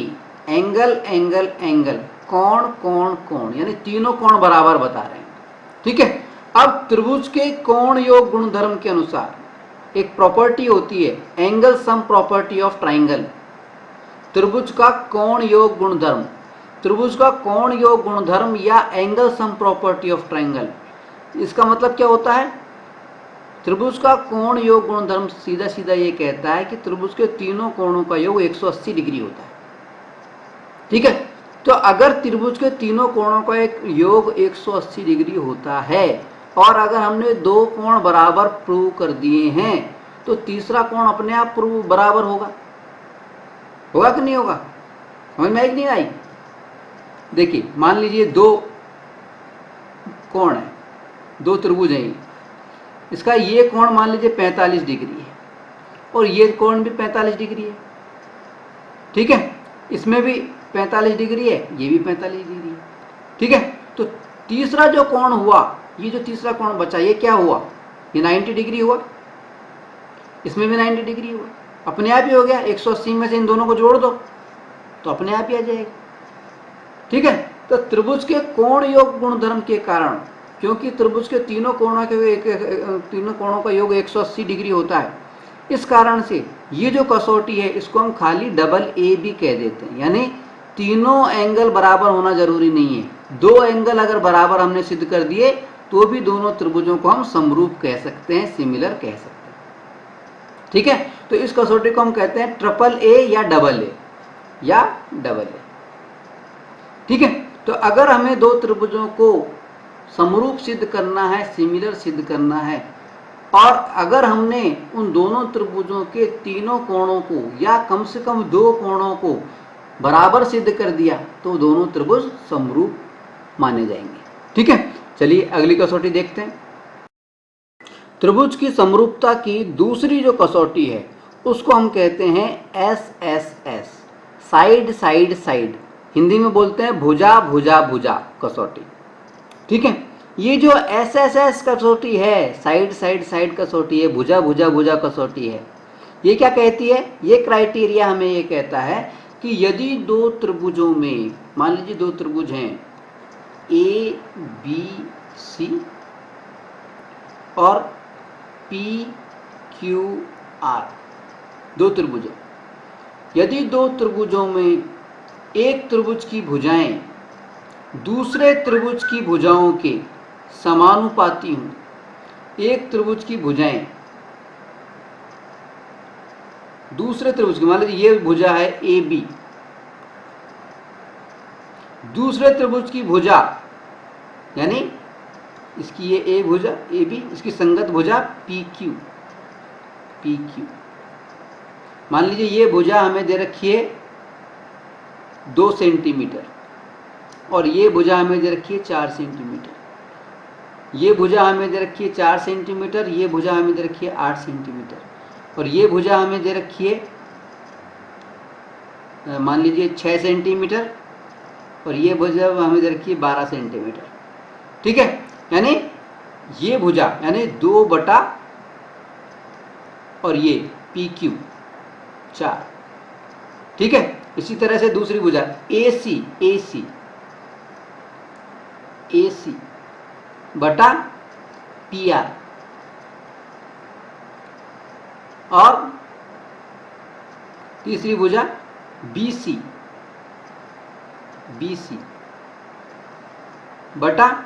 Speaker 2: angle angle angle, कोण कोण कोण, यानी तीनों कोण बराबर बता रहे हैं। ठीक है। अब त्रिभुज के कोण योग गुणधर्म के अनुसार एक प्रॉपर्टी होती है angle sum property of triangle. त्रिभुज का कोण योग गुणधर्म, त्रिभुज का कोण योग गुणधर्म या angle sum property of triangle, इसका मतलब क्या होता है? त्रिभुज का कोण योग गुणधर्म सीधा सीधा ये कहता है कि त्रिभुज के तीनों कोणों का योग 180 डिग्री होता है। ठीक है। तो अगर त्रिभुज के तीनों कोणों का एक योग 180 डिग्री होता है, और अगर हमने दो कोण बराबर प्रूव कर दिए हैं, तो तीसरा कोण अपने आप प्रूव बराबर होगा। होगा कि नहीं होगा? समझ में आई कि नहीं आई? देखिए, मान लीजिए दो कोण है, दो त्रिभुज हैं, इसका ये कोण मान लीजिए 45 डिग्री है, और ये कोण भी 45 डिग्री है। ठीक है। इसमें भी 45 डिग्री है, ये भी 45 डिग्री है। ठीक है। तो तीसरा जो कोण हुआ, ये जो तीसरा कोण बचा, ये क्या हुआ? ये 90 डिग्री हुआ, इसमें भी 90 डिग्री हुआ, अपने आप ही हो गया। 180 में से इन दोनों को जोड़ दो तो अपने आप ही आ जाएगा। ठीक है। तो त्रिभुज के कोण योग गुणधर्म के कारण, क्योंकि त्रिभुज के तीनों कोणों का योग 180 डिग्री होता है, इस कारण से ये जो कसौटी है इसको हम खाली डबल ए भी कह देते हैं। यानी तीनों एंगल बराबर होना जरूरी नहीं है, दो एंगल अगर बराबर हमने सिद्ध कर दिए तो भी दोनों त्रिभुजों को हम समरूप कह सकते हैं, सिमिलर कह सकते हैं। ठीक है। तो इस कसौटी को हम कहते हैं ट्रिपल ए या डबल ए या डबल ए। ठीक है। तो अगर हमें दो त्रिभुजों को समरूप सिद्ध करना है, सिमिलर सिद्ध करना है, और अगर हमने उन दोनों त्रिभुजों के तीनों कोणों को या कम से कम दो कोणों को बराबर सिद्ध कर दिया तो दोनों त्रिभुज समरूप माने जाएंगे। ठीक है। चलिए अगली कसौटी देखते हैं। त्रिभुज की समरूपता की दूसरी जो कसौटी है उसको हम कहते हैं SSS, side side side. Hindi में बोलते हैं भुजा भुजा भुजा कसौटी। ठीक है, ये जो SSS कसौटी है, साइड साइड साइड कसौटी है, भुजा भुजा भुजा कसौटी है, ये क्या कहती है? ये क्राइटेरिया हमें ये कहता है कि यदि दो त्रिभुजों में, मान लीजिए दो त्रिभुज हैं ABC और PQR, दो त्रिभुज हैं। यदि दो त्रिभुजों में एक त्रिभुज की भुजाएं दूसरे त्रिभुज की भुजाओं के समानुपाती हों, एक त्रिभुज की भुजाएं दूसरे त्रिभुज की, मान लीजिए ये भुजा है AB, दूसरे त्रिभुज की भुजा यानी इसकी ये A भुजा AB, इसकी संगत भुजा PQ। मान लीजिए ये भुजा हमें दे रखी है 2 सेंटीमीटर और ये भुजा हमें दे रखी है 4 सेंटीमीटर। ये भुजा हमें दे रखी है 4 सेंटीमीटर, ये भुजा हमें दे रखी है 8 सेंटीमीटर और ये भुजा हमें दे रखी है मान लीजिए 6 सेंटीमीटर और ये भुजा हमें दे रखी है 12 सेंटीमीटर। ठीक है, यानी ये भुजा यानी 2 बटा और ये PQ 4। ठीक है, इसी तरह से दूसरी भुजा AC बटा PR और तीसरी भुजा BC बटा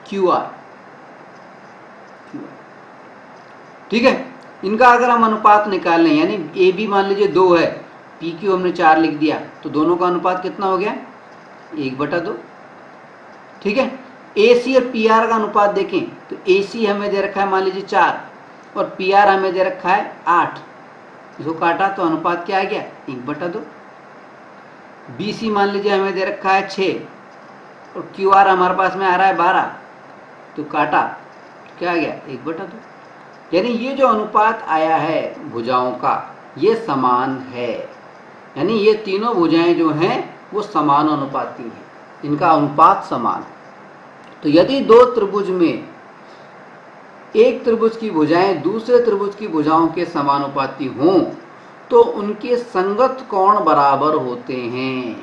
Speaker 2: QR। ठीक है, इनका अगर हम अनुपात निकाल लें, यानी AB मान लीजिए 2 है, PQ हमने 4 लिख दिया, तो दोनों का अनुपात कितना हो गया? 1/2। ठीक है, AC और PR का अनुपात देखें तो AC हमें दे रखा है मान लीजिए 4 और PR हमें दे रखा है 8, इसको काटा तो अनुपात क्या आ गया? 1/2। BC मान लीजिए हमें दे रखा है 6 और QR हमारे पास में आ रहा है 12, तो काटा क्या आ गया? 1/2। यानी ये जो अनुपात आया है भुजाओं का ये समान है, यानी ये तीनों भुजाएं जो हैं वो समान अनुपाती हैं, इनका अनुपात समान। तो यदि दो त्रिभुज में एक त्रिभुज की भुजाएं दूसरे त्रिभुज की भुजाओं के समानुपाती हों तो उनके संगत कोण बराबर होते हैं,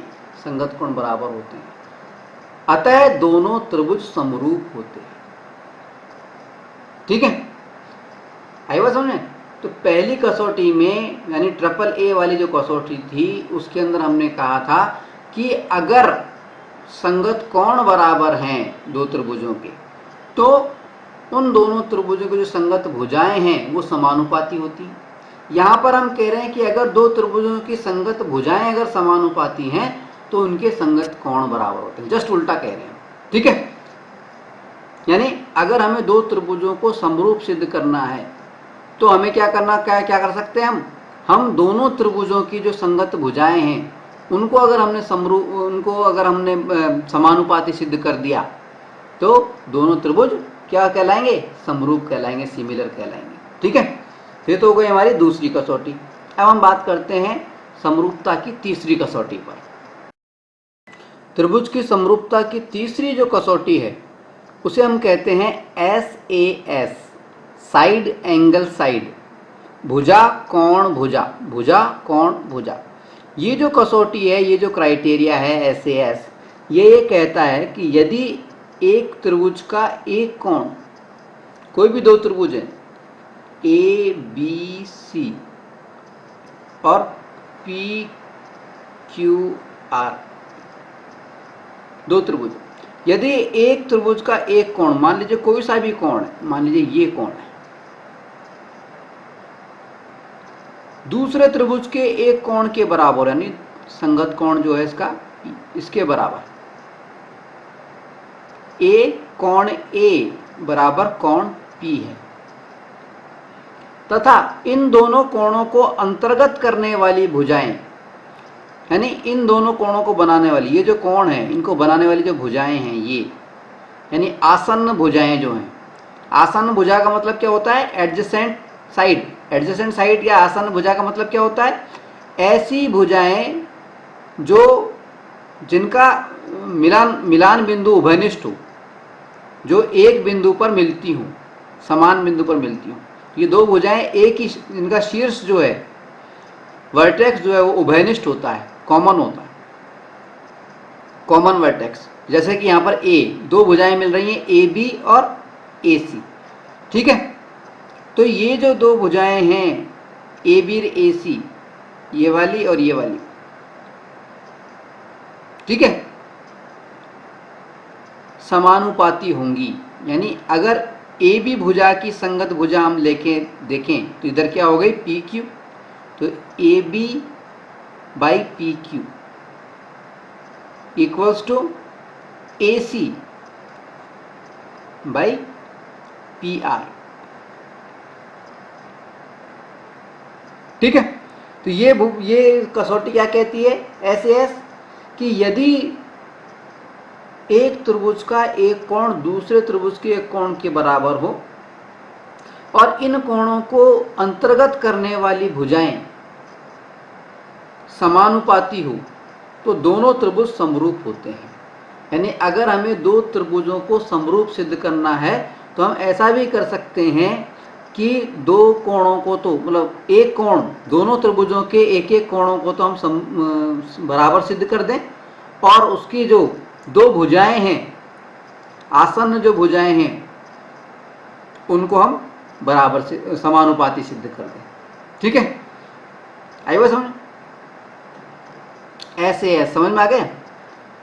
Speaker 2: संगत कोण बराबर होते हैं, अतः दोनों त्रिभुज समरूप होते हैं। ठीक है, आई बात समझ में? तो पहली कसौटी में यानी AAA वाली जो कसौटी थी उसके अंदर हमने कहा था कि अगर संगत कोण बराबर हैं दो त्रिभुजों के तो उन दोनों त्रिभुजों की जो संगत भुजाएं हैं वो समानुपाती होती हैं। यहाँ पर हम कह रहे हैं कि अगर दो त्रिभुजों की संगत भुजाएं अगर समानुपाती हैं तो उनके संगत कोण बराबर होते हैं, जस्ट उल्टा कह रहे हैं। ठीक है, यानी अगर हमें दो त्रिभुजों को समरूप सिद्ध करना है तो हमें क्या करना, क्या कर सकते हैं हम दोनों त्रिभुजों की जो संगत भुजाएं हैं उनको अगर हमने समानुपाती सिद्ध कर दिया तो दोनों त्रिभुज क्या कहलाएंगे? समरूप कहलाएंगे, सिमिलर कहलाएंगे। ठीक है, ये तो हो गई हमारी दूसरी कसौटी। अब हम बात करते हैं समरूपता की तीसरी कसौटी पर। त्रिभुज की समरूपता की तीसरी जो कसौटी है उसे हम कहते हैं SAS, साइड एंगल साइड, भुजा कोण भुजा, भुजा कोण भुजा। ये जो कसौटी है, ये जो क्राइटेरिया है SAS, ये कहता है कि यदि एक त्रिभुज का एक कोण, कोई भी दो त्रिभुज है ABC और PQR, दो त्रिभुज, यदि एक त्रिभुज का एक कोण, मान लीजिए कोई सा भी कोण है, मान लीजिए ये कोण है, दूसरे त्रिभुज के एक कोण के बराबर यानी संगत कोण जो है इसका इसके बराबर, कोण A बराबर कोण P है तथा इन दोनों कोणों को अंतर्गत करने वाली भुजाएं यानी इन दोनों कोणों को बनाने वाली, ये जो कोण है इनको बनाने वाली जो भुजाएं हैं ये यानी आसन्न भुजाएं जो हैं, आसन्न भुजा का मतलब क्या होता है? Adjacent side. एडजेसेंट साइड या आसन्न भुजा का मतलब क्या होता है? ऐसी भुजाएं जो जिनका मिलान बिंदु उभयनिष्ठ हो, जो एक बिंदु पर मिलती हूँ, समान बिंदु पर मिलती हूँ। ये दो भुजाएं एक ही, इनका शीर्ष जो है, वर्टेक्स जो है वो उभयनिष्ठ होता है, कॉमन होता है, कॉमन वर्टेक्स। जैसे कि यहाँ पर दो भुजाएं मिल रही हैं, ए बी और ए सी। ठीक है, तो ये जो दो भुजाएं हैं ए बी और ए सी, ये वाली और ये वाली, ठीक है, समानुपाती होंगी। यानी अगर ए बी भुजा की संगत भुजा हम लेके देखें तो इधर क्या हो गई? P Q. तो A B by P Q equals to A C by P R. ठीक है, तो ये कसौटी क्या कहती है? एस कि यदि एक त्रिभुज का एक कोण दूसरे त्रिभुज के एक कोण के बराबर हो और इन कोणों को अंतर्गत करने वाली भुजाएं समानुपाती हो तो दोनों त्रिभुज समरूप होते हैं। यानी अगर हमें दो त्रिभुजों को समरूप सिद्ध करना है तो हम ऐसा भी कर सकते हैं कि दो कोणों को, तो मतलब एक कोण, दोनों त्रिभुजों के एक एक कोणों को तो हम बराबर सिद्ध कर दें, और उसकी जो दो भुजाएं हैं, आसन्न जो भुजाएं हैं, उनको हम बराबर से समानुपाती सिद्ध कर दें। ठीक है, आई बात समझ? ऐसे समझ में आ गया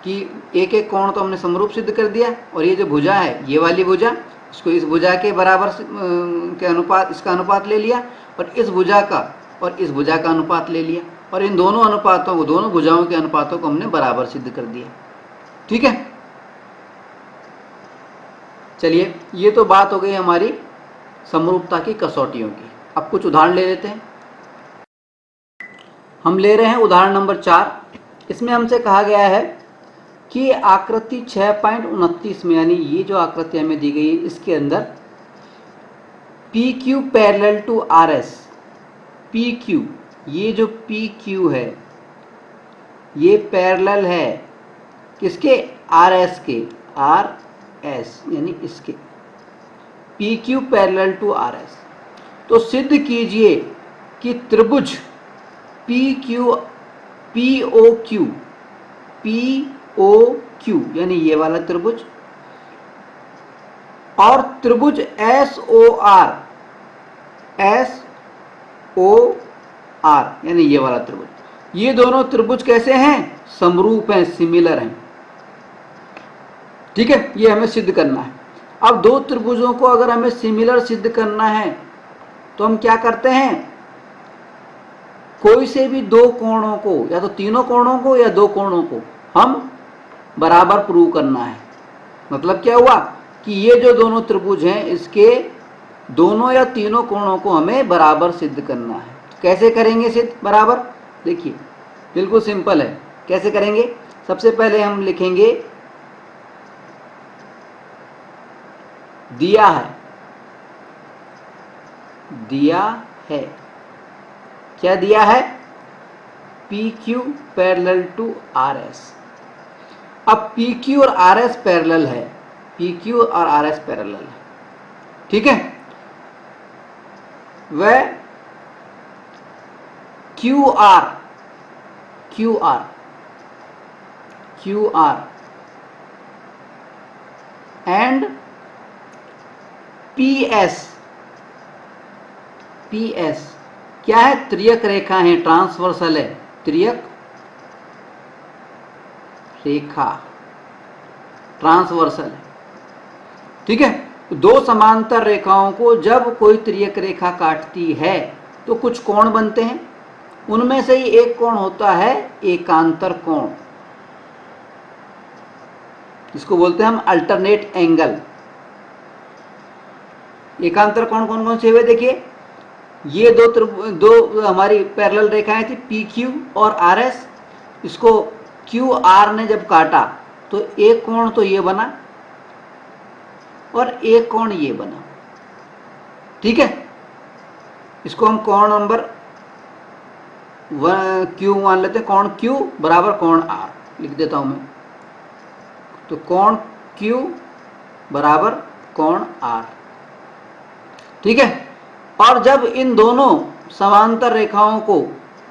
Speaker 2: कि एक एक कोण तो हमने समरूप सिद्ध कर दिया, और ये जो भुजा है, ये वाली भुजा, इसको इस भुजा के बराबर के अनुपात, इसका अनुपात ले लिया, और इस भुजा का और इस भुजा का अनुपात ले लिया, और इन दोनों अनुपातों को, दोनों भुजाओं के अनुपातों को हमने बराबर सिद्ध कर दिया। ठीक है, चलिए, ये तो बात हो गई हमारी समरूपता की कसौटियों की। अब कुछ उदाहरण ले लेते हैं। हम ले रहे हैं उदाहरण नंबर 4। इसमें हमसे कहा गया है कि आकृति 6.29 में, यानी ये जो आकृति हमें दी गई है, इसके अंदर P Q parallel to R S. P Q, ये जो पी क्यू है ये पैरेलल है किसके? आर एस के। आर एस यानी इसके, P Q parallel to R S. तो सिद्ध कीजिए कि त्रिभुज P Q, P O Q, P O Q यानी ये वाला त्रिभुज, और त्रिभुज S O R, S O R यानी ये वाला त्रिभुज, ये दोनों त्रिभुज कैसे हैं? समरूप हैं, सिमिलर हैं। ठीक है, ये हमें सिद्ध करना है। अब दो त्रिभुजों को अगर हमें सिमिलर सिद्ध करना है तो हम क्या करते हैं? कोई से भी दो कोणों को, या तो तीनों कोणों को या दो कोणों को हम बराबर प्रूव करना है। मतलब क्या हुआ कि ये जो दोनों त्रिभुज हैं, इसके दोनों या तीनों कोणों को हमें बराबर सिद्ध करना है। कैसे करेंगे सिद्ध बराबर? देखिए, बिल्कुल सिंपल है। कैसे करेंगे? सबसे पहले हम लिखेंगे दिया है, दिया है, क्या दिया है? P Q parallel to R S. अब पी क्यू और आर एस पैरेलल है, पी क्यू और आर एस पैरेलल है। ठीक है, वह Q R, Q R, Q R and P S, P S क्या है? त्रियक रेखा है, ट्रांसवर्सल है, त्रियक रेखा, ट्रांसवर्सल है। ठीक है, दो समांतर रेखाओं को जब कोई त्रियक रेखा काटती है तो कुछ कोण बनते हैं। उनमें से ही एक कोण होता है एकांतर कोण, जिसको बोलते हैं हम अल्टरनेट एंगल। एकांतर कोण कौन कौन से हुए? देखिए, ये दो हमारी पैरेलल रेखाएं थी, पी क्यू और आर एस। इसको क्यू आर ने जब काटा तो एक कोण तो ये बना और एक कोण ये बना। ठीक है, इसको हम कोण नंबर क्यू मान लेते हैं। कोण क्यू बराबर कोण आर लिख देता हूं मैं। तो कोण क्यू बराबर कोण आर, ठीक है। और जब इन दोनों समांतर रेखाओं को,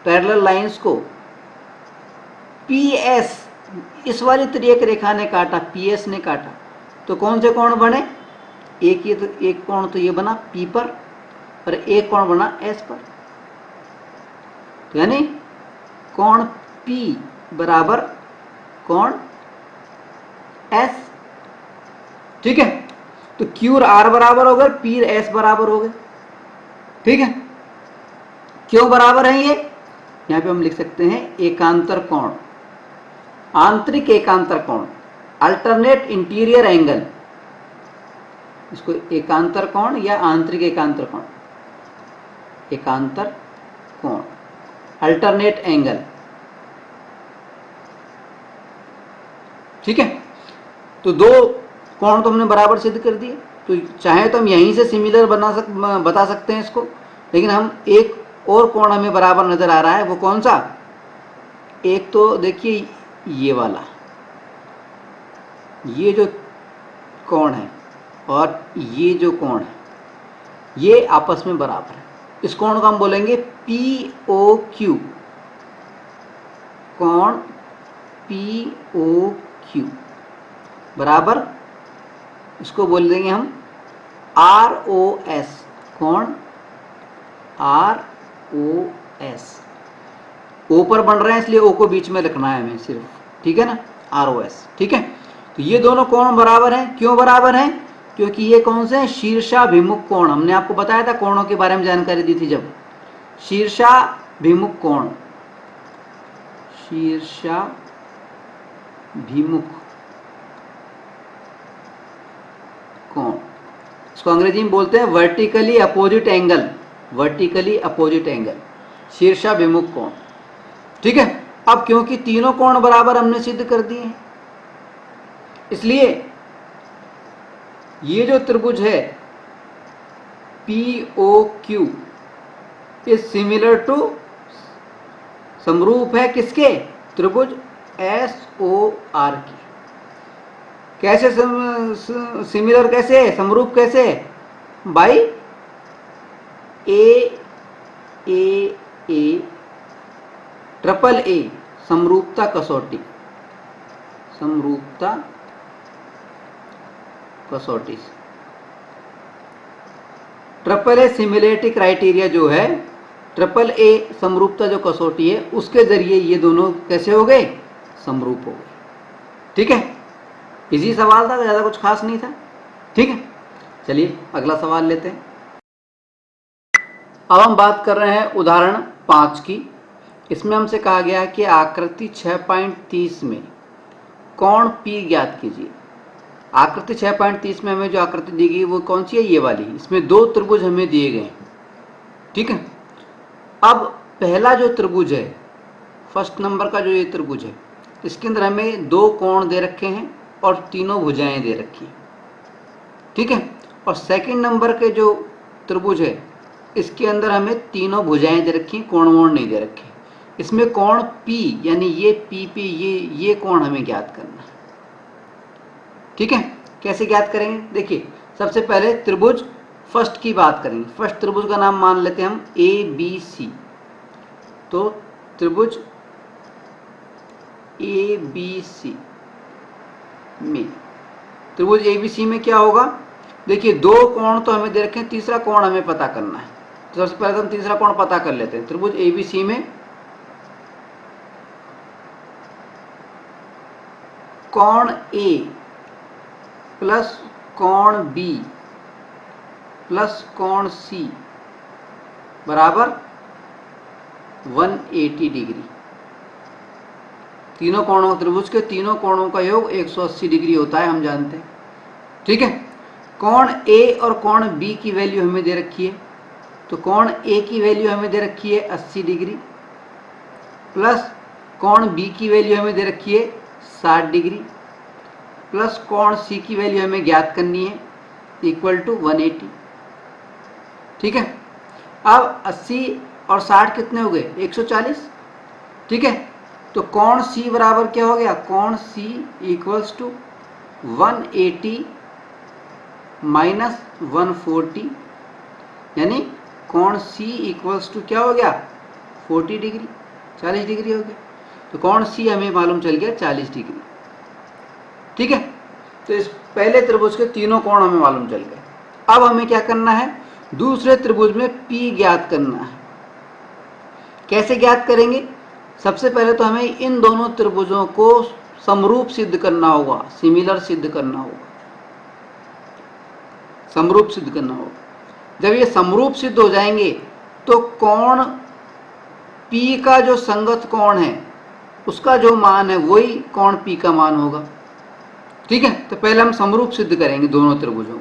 Speaker 2: पैरेलल लाइंस को पी एस, इस वाली त्रियक रेखा ने काटा, पी एस ने काटा, तो कौन से कोण बने? एक ये तो एक कोण तो ये बना पी पर और एक कोण बना एस पर। तो यानी कोण पी बराबर कोण एस, ठीक है। तो क्यू और आर बराबर हो गए, पी और एस बराबर हो गए, ठीक है। क्यों बराबर है ये? यहां पे हम लिख सकते हैं एकांतर कोण, आंतरिक एकांतर कोण, अल्टरनेट इंटीरियर एंगल। इसको एकांतर कोण या आंतरिक एकांतर कोण, एकांतर कोण, अल्टरनेट एंगल, ठीक है। तो दो कोण तो हमने बराबर सिद्ध कर दिए। तो चाहे तो हम यहीं से सिमिलर बता सकते हैं इसको, लेकिन हम एक और कोण हमें बराबर नजर आ रहा है। वो कौन सा? एक तो देखिए ये वाला, ये जो कोण है और ये जो कोण है, ये आपस में बराबर है। इस कोण को हम बोलेंगे पी ओ क्यू, कोण पी ओ क्यू बराबर, इसको बोल देंगे हम आर ओ एस, कोण आर ओ एस। ओ पर बन रहे हैं इसलिए ओ को बीच में रखना है हमें सिर्फ, ठीक है ना, आर ओ एस, ठीक है। तो ये दोनों कोण बराबर हैं। क्यों बराबर हैं? क्योंकि ये कौन से हैं? शीर्षाभिमुख कोण। हमने आपको बताया था कोणों के बारे में जानकारी दी थी जब। शीर्षाभिमुख कोण, शीर्षाभिमुख कोण, इसको अंग्रेजी में बोलते हैं vertically opposite angle, vertically opposite angle, शीर्षाभिमुख कोण, ठीक है। अब क्योंकि तीनों कोण बराबर हमने सिद्ध कर दिए हैं, इसलिए ये जो त्रिभुज है P O Q is similar to, समरूप है किसके? त्रिभुज एस ओ आर की। कैसे सिमिलर, कैसे समरूप, कैसे? बाई ए ट्रिपल ए, समरूपता कसौटी, समरूपता कसौटी। ट्रिपल ए सिमिलरिटी क्राइटेरिया जो है, ट्रिपल ए समरूपता जो कसौटी है, उसके जरिए ये दोनों कैसे हो गए? समरूप हो गए, ठीक है। इजी सवाल था, ज्यादा कुछ खास नहीं था, ठीक है। चलिए अगला सवाल लेते हैं। अब हम बात कर रहे हैं उदाहरण 5 की। इसमें हमसे कहा गया है कि आकृति 6.30 में कोण P ज्ञात कीजिए। आकृति 6.30 में हमें जो आकृति दी गई वो कौन सी है? ये वाली। इसमें दो त्रिभुज हमें दिए गए, ठीक है। अब पहला जो त्रिभुज है, फर्स्ट नंबर का जो ये त्रिभुज है, इसके अंदर हमें दो कोण दे रखे हैं और तीनों भुजाएं दे रखी हैं, ठीक है। और सेकंड नंबर के जो त्रिभुज है, इसके अंदर हमें तीनों भुजाएं दे रखी हैं, कोण वोण नहीं दे रखे। इसमें कोण P यानी ये PP, ये कोण हमें ज्ञात करना है, ठीक है। कैसे ज्ञात करेंगे? देखिए सबसे पहले त्रिभुज फर्स्ट की बात करेंगे। फर्स्ट त्रिभुज का नाम मान लेते हैं हम ABC। तो त्रिभुज ABC में, त्रिभुज ABC में क्या होगा? देखिए दो कोण तो हमें दे रखे हैं, तीसरा कोण हमें पता करना है। तो सबसे पहले हम तीसरा कोण पता कर लेते हैं। त्रिभुज ABC में कोण A प्लस कोण B प्लस कोण C बराबर 180 डिग्री। तीनों कोणों, त्रिभुज के तीनों कोणों का योग 180 डिग्री होता है, हम जानते हैं, ठीक है। कोण A और कोण B की वैल्यू हमें दे रखी है। तो कोण A की वैल्यू हमें दे रखी है 80 डिग्री, प्लस कोण B की वैल्यू हमें दे रखी है 60 डिग्री, प्लस कोण C की वैल्यू हमें ज्ञात करनी है इक्वल टू 180। ठीक है। अब 80 और 60 कितने हो गए? 140। ठीक है, तो कोण C बराबर क्या हो गया? कोण C इक्वल्स टू 180 माइनस 140, यानी कोण C इक्वल्स टू क्या हो गया? 40 डिग्री, 40 डिग्री हो गया। तो कोण C हमें मालूम चल गया 40 डिग्री। ठीक है, तो इस पहले त्रिभुज के तीनों कोण हमें मालूम चल गए। अब हमें क्या करना है? दूसरे त्रिभुज में P ज्ञात करना है। कैसे ज्ञात करेंगे? सबसे पहले तो हमें इन दोनों त्रिभुजों को समरूप सिद्ध करना होगा, सिमिलर सिद्ध करना होगा, समरूप सिद्ध करना होगा। जब ये समरूप सिद्ध हो जाएंगे तो कोण P का जो संगत कोण है उसका जो मान है वही कोण P का मान होगा। ठीक है, तो पहले हम समरूप सिद्ध करेंगे दोनों त्रिभुजों को।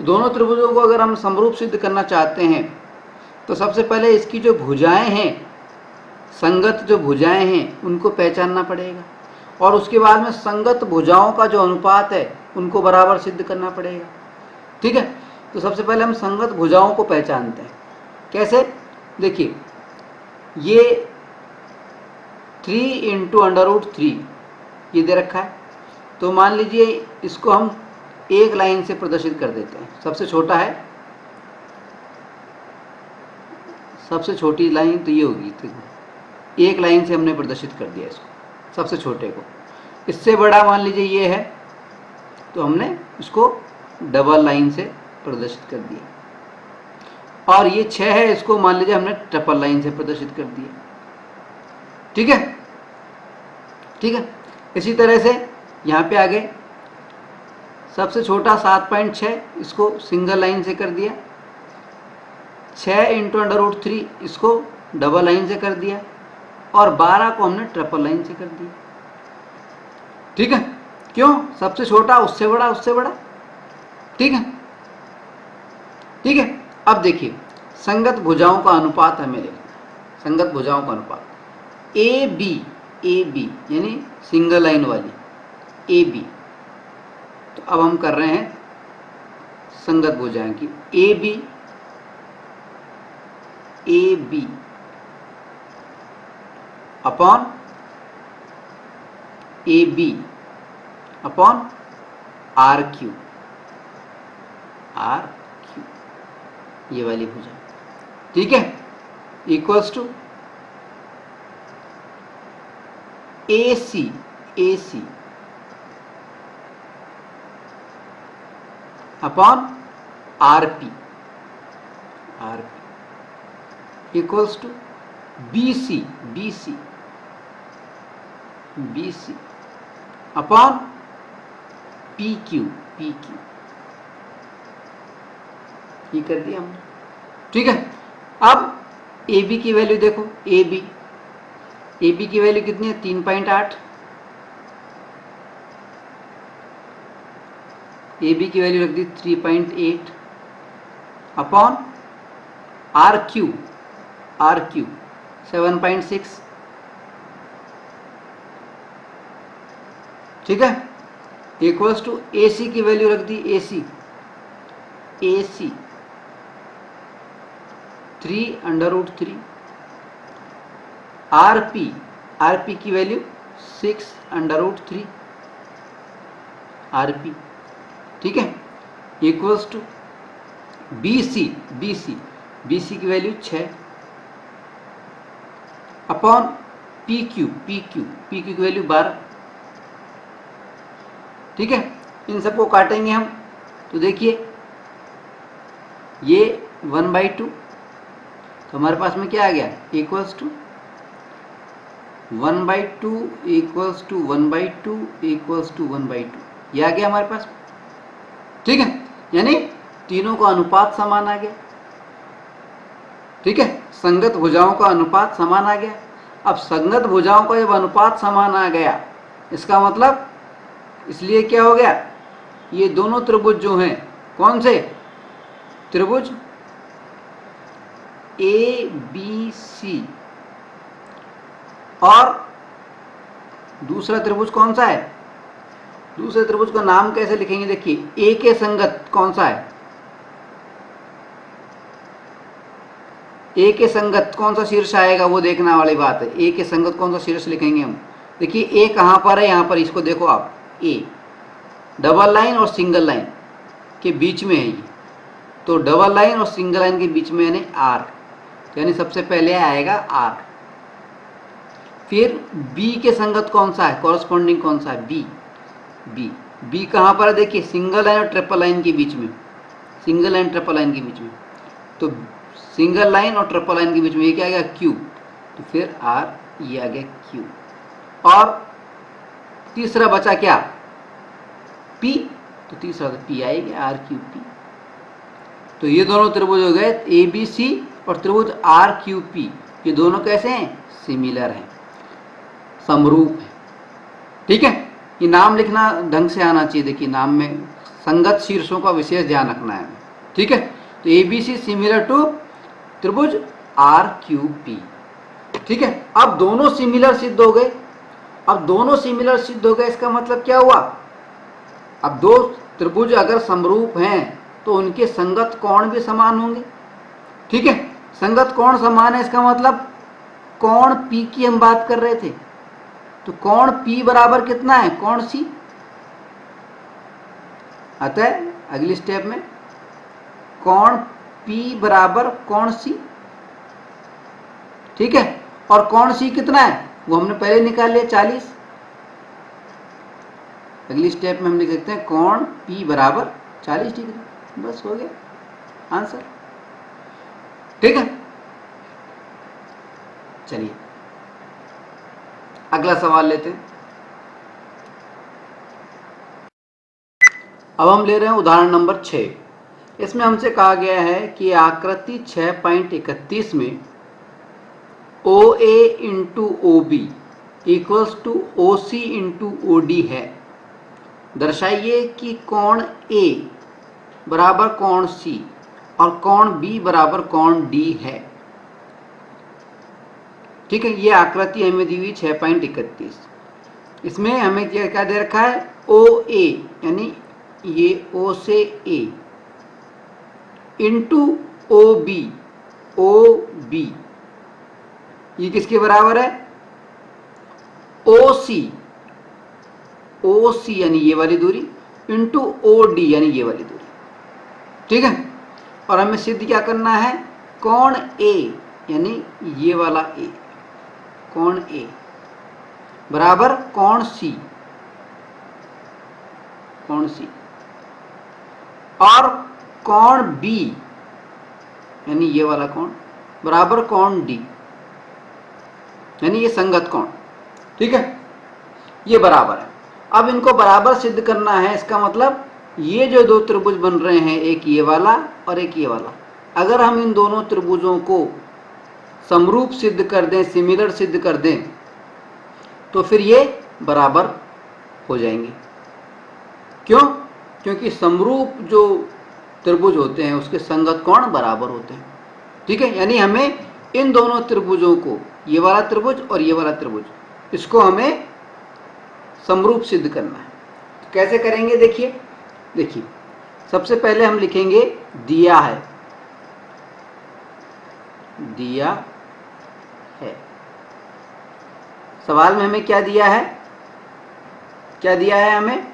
Speaker 2: दोनों त्रिभुजों को अगर हम समरूप सिद्ध करना चाहते हैं तो सबसे पहले इसकी जो भुजाएं हैं, संगत जो भुजाएं हैं, उनको पहचानना पड़ेगा, और उसके बाद में संगत भुजाओं का जो अनुपात है उनको बराबर सिद्ध करना पड़ेगा। ठीक है, तो सबसे पहले हम संगत भुजाओं को पहचानते हैं। कैसे? देखिए, ये 3 इंटू √3 ये दे रखा है, तो मान लीजिए इसको हम एक लाइन से प्रदर्शित कर देते हैं। सबसे छोटा है, सबसे छोटी लाइन तो ये होगी, एक लाइन से हमने प्रदर्शित कर दिया इसको, सबसे छोटे को। इससे बड़ा मान लीजिए ये है, तो हमने इसको डबल लाइन से प्रदर्शित कर दिया। और ये 6 है, इसको मान लीजिए हमने ट्रिपल लाइन से प्रदर्शित कर दिया। ठीक है, ठीक है। इसी तरह से यहाँ पे आगे सबसे छोटा 7.6, इसको सिंगल लाइन से कर दिया। 6 इंटू √3 इसको डबल लाइन से कर दिया, और 12 को हमने ट्रिपल लाइन से कर दिया। ठीक है, क्यों? सबसे छोटा उससे बड़ा, उससे बड़ा। ठीक है, ठीक है। अब देखिए, संगत भुजाओं का अनुपात हमें लेना है। संगत भुजाओं का अनुपात ए बी यानी सिंगल लाइन वाली ए बी। तो अब हम कर रहे हैं संगत भुजाएं की A B upon A B upon RQ, ये वाली भुजा। ठीक है, equals to AC upon RP equals to BC upon PQ, ये कर दिया हमने। ठीक है, अब AB की वैल्यू देखो, AB की वैल्यू कितनी है? 3.8। AB की वैल्यू रख दी 3.8 अपॉन RQ 7.6। ठीक है, इक्वल्स टू AC की वैल्यू रख दी AC 3 √3 RP की वैल्यू 6 √3 RP। ठीक है, इक्वल्स टू BC की वैल्यू 6 अपॉन PQ की वैल्यू 12। ठीक है, इन सबको काटेंगे हम, तो देखिए ये 1/2, तो हमारे पास में क्या आ गया? Equals to 1/2 equals to 1/2 equals to 1/2, ये आ गया हमारे पास। ठीक है, यानी तीनों का अनुपात समान आ गया। ठीक है, संगत भुजाओं का अनुपात समान आ गया। अब संगत भुजाओं का जब अनुपात समान आ गया, इसका मतलब इसलिए क्या हो गया? ये दोनों त्रिभुज जो हैं, कौन से त्रिभुज? ABC, और दूसरा त्रिभुज कौन सा है? दूसरे त्रिभुज का नाम कैसे लिखेंगे? देखिए, A के संगत कौन सा है? ए के संगत कौन सा शीर्ष आएगा वो देखना वाली बात है। ए के संगत कौन सा शीर्ष लिखेंगे हम। देखिए ए कहाँ पर है, यहाँ पर, इसको देखो आप, ए डबल लाइन और सिंगल लाइन के बीच में है ये, तो डबल लाइन और सिंगल लाइन के बीच में यानी आर, यानी सबसे पहले आएगा आर। फिर बी के संगत कौन सा है, कॉरस्पॉन्डिंग कौन सा है, बी। बी बी कहाँ पर है, देखिए सिंगल लाइन और ट्रिपल लाइन के बीच में, सिंगल लाइन ट्रिपल लाइन के बीच में, तो सिंगल लाइन और ट्रिपल लाइन के बीच में ये क्या आ गया, क्यू, तो फिर आर, ये आ गया क्यू। और तीसरा बचा क्या, पी, तो तीसरा तो पी आएगा, आर क्यू पी। तो ये दोनों त्रिभुज हो गए ए बी सी और त्रिभुज आर क्यू पी, ये दोनों कैसे हैं, सिमिलर हैं, समरूप है। ठीक है, ये नाम लिखना ढंग से आना चाहिए। देखिए नाम में संगत शीर्षों का विशेष ध्यान रखना है। ठीक है, तो A B C similar to त्रिभुज आर क्यू पी। ठीक है, अब दोनों सिमिलर सिद्ध हो गए। अब दोनों सिमिलर सिद्ध हो गए, इसका मतलब क्या हुआ, अब दो त्रिभुज अगर समरूप हैं तो उनके संगत कोण भी समान होंगे। ठीक है, संगत कोण समान है, इसका मतलब कोण पी की हम बात कर रहे थे, तो कोण पी बराबर कितना है, कोण सी। अतः अगली स्टेप में कोण पी बराबर कोण सी। ठीक है, और कोण सी कितना है वो हमने पहले निकाल लिया, 40। अगली स्टेप में हम लिख सकते हैं कोण पी बराबर 40 डिग्री, बस हो गया आंसर। ठीक है, चलिए अगला सवाल लेते हैं। अब हम ले रहे हैं उदाहरण नंबर 6। इसमें हमसे कहा गया है कि आकृति 6.31 में O A into O B equals to O C into O D है। दर्शाइए कि कोण ए बराबर कोण सी और कोण बी बराबर कोण डी है। ठीक है, ये आकृति हमें दी हुई 6.31। इसमें हमें क्या दे रखा है, ओ ए, यानी ये ओ से A into O B, O B ये किसके बराबर है, ओ सी, ओ सी यानी ये वाली दूरी इंटू ओ डी यानी ये वाली दूरी। ठीक है, और हमें सिद्ध क्या करना है, कोण ए यानी ये वाला ए, कोण ए बराबर कोण सी, कोण सी, और कोण बी यानी ये वाला कोण बराबर कोण डी यानी ये संगत कोण। ठीक है, ये बराबर है। अब इनको बराबर सिद्ध करना है, इसका मतलब ये जो दो त्रिभुज बन रहे हैं, एक ये वाला और एक ये वाला, अगर हम इन दोनों त्रिभुजों को समरूप सिद्ध कर दें, सिमिलर सिद्ध कर दें, तो फिर ये बराबर हो जाएंगे। क्यों, क्योंकि समरूप जो त्रिभुज होते हैं उसके संगत कोण बराबर होते हैं। ठीक है, यानी हमें इन दोनों त्रिभुजों को, ये वाला त्रिभुज और ये वाला त्रिभुज, इसको हमें समरूप सिद्ध करना है। तो कैसे करेंगे, देखिए देखिए सबसे पहले हम लिखेंगे दिया है, दिया है। सवाल में हमें क्या दिया है, क्या दिया है हमें,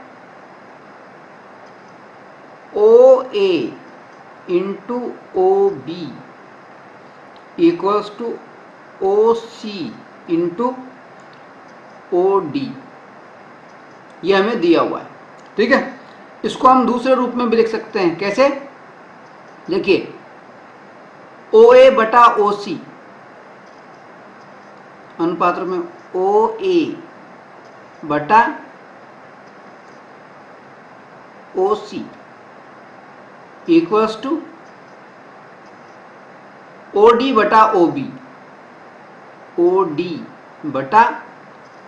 Speaker 2: O A into O B equals to O C into O D, ये हमें दिया हुआ है। ठीक है, इसको हम दूसरे रूप में भी लिख सकते हैं। कैसे, देखिए ओ ए बटा ओ सी अनुपात में ओ ए बटा ओ सी इक्वल्स टू ओ डी बटा ओ बी, ओ डी बटा